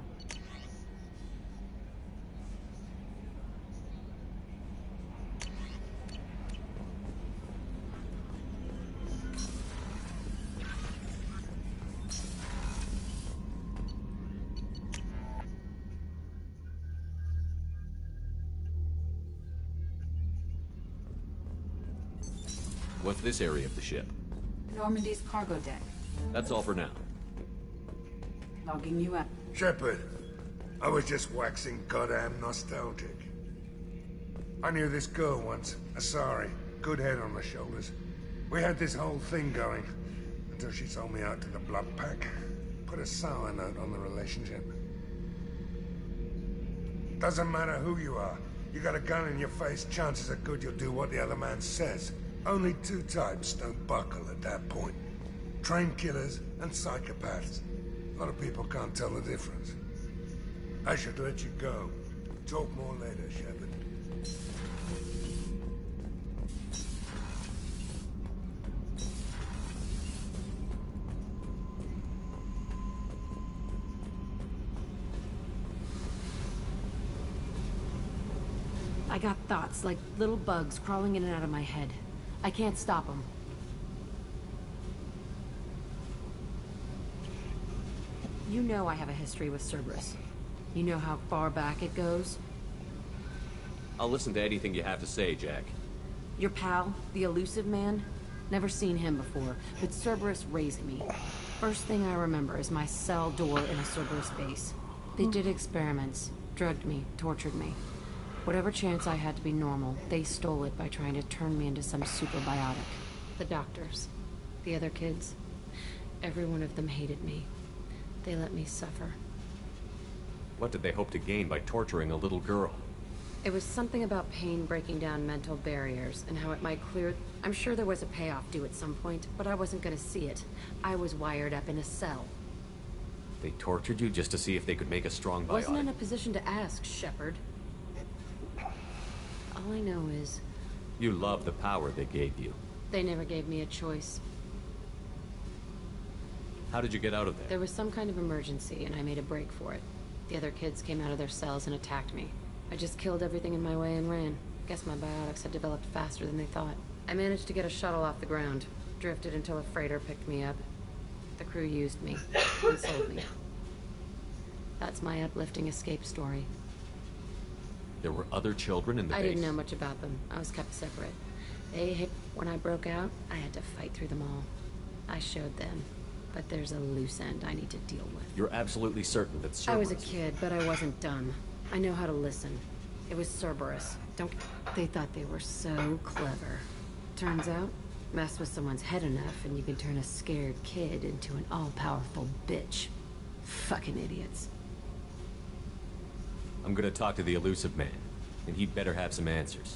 What's this area of the ship? Normandy's cargo deck. That's all for now. Logging you up. Shepard, I was just waxing goddamn nostalgic. I knew this girl once, Asari, good head on her shoulders. We had this whole thing going, until she sold me out to the Blood Pack. Put a sour note on the relationship. Doesn't matter who you are. You got a gun in your face, chances are good you'll do what the other man says. Only two types don't buckle at that point. Trained killers and psychopaths. A lot of people can't tell the difference. I should let you go. Talk more later, Shepard. I got thoughts like little bugs crawling in and out of my head. I can't stop them. You know I have a history with Cerberus. You know how far back it goes? I'll listen to anything you have to say, Jack. Your pal, the elusive man? Never seen him before, but Cerberus raised me. First thing I remember is my cell door in a Cerberus base. They did experiments, drugged me, tortured me. Whatever chance I had to be normal, they stole it by trying to turn me into some superbiotic. The doctors, the other kids, every one of them hated me. They let me suffer. What did they hope to gain by torturing a little girl? It was something about pain breaking down mental barriers and how it might clear... I'm sure there was a payoff due at some point, but I wasn't gonna see it. I was wired up in a cell. They tortured you just to see if they could make a strong biotic? Wasn't in a position to ask, Shepard. All I know is... You love the power they gave you. They never gave me a choice. How did you get out of there? There was some kind of emergency, and I made a break for it. The other kids came out of their cells and attacked me. I just killed everything in my way and ran. Guess my biotics had developed faster than they thought. I managed to get a shuttle off the ground. Drifted until a freighter picked me up. The crew used me and sold me. That's my uplifting escape story. There were other children in the base? I didn't know much about them. I was kept separate. When I broke out, I had to fight through them all. I showed them. But there's a loose end I need to deal with. You're absolutely certain that Cerberus... I was a kid, but I wasn't dumb. I know how to listen. It was Cerberus. They thought they were so clever. Turns out, mess with someone's head enough and you can turn a scared kid into an all-powerful bitch. Fucking idiots. I'm gonna talk to the Illusive Man, and he'd better have some answers.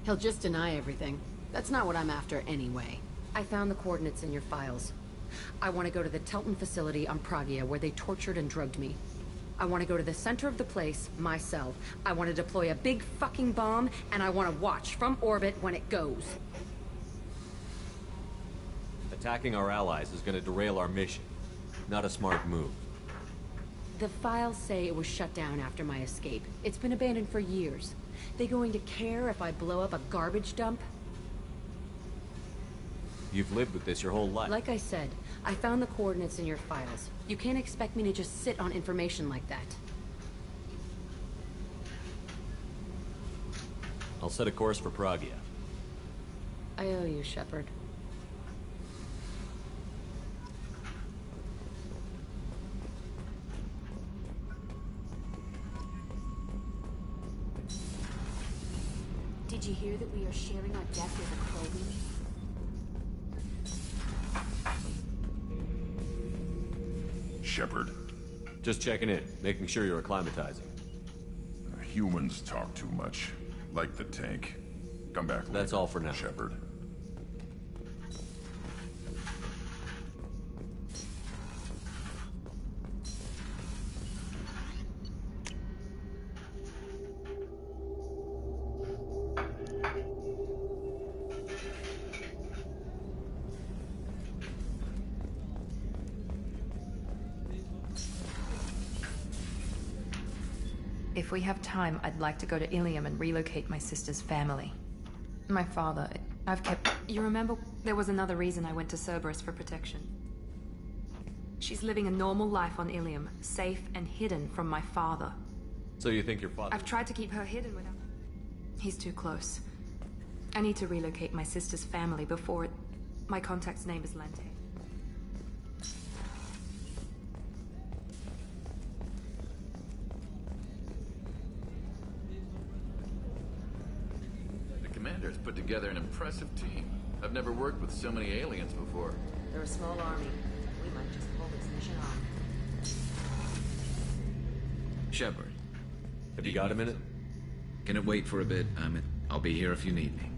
He'll just deny everything. That's not what I'm after anyway. I found the coordinates in your files. I want to go to the Telton facility on Pragia where they tortured and drugged me. I want to go to the center of the place, myself. I want to deploy a big fucking bomb, and I want to watch from orbit when it goes. Attacking our allies is gonna derail our mission. Not a smart move. The files say it was shut down after my escape. It's been abandoned for years. They going to care if I blow up a garbage dump? You've lived with this your whole life. Like I said, I found the coordinates in your files. You can't expect me to just sit on information like that. I'll set a course for Pragia. I owe you, Shepard. Did you hear that we are sharing our death with a Krogan? Shepard. Just checking in, making sure you're acclimatizing. Humans talk too much. Like the tank. Come back later. That's all for now. Shepard. If we have time, I'd like to go to Ilium and relocate my sister's family. My father, I've kept... You remember? There was another reason I went to Cerberus for protection. She's living a normal life on Ilium, safe and hidden from my father. So you think your father... I've tried to keep her hidden without... He's too close. I need to relocate my sister's family before it... My contact's name is Lente. Commander's put together an impressive team. I've never worked with so many aliens before. They're a small army. We might just pull this mission off. Shepard. Have you got a minute? Can it wait for a bit? I'll be here if you need me.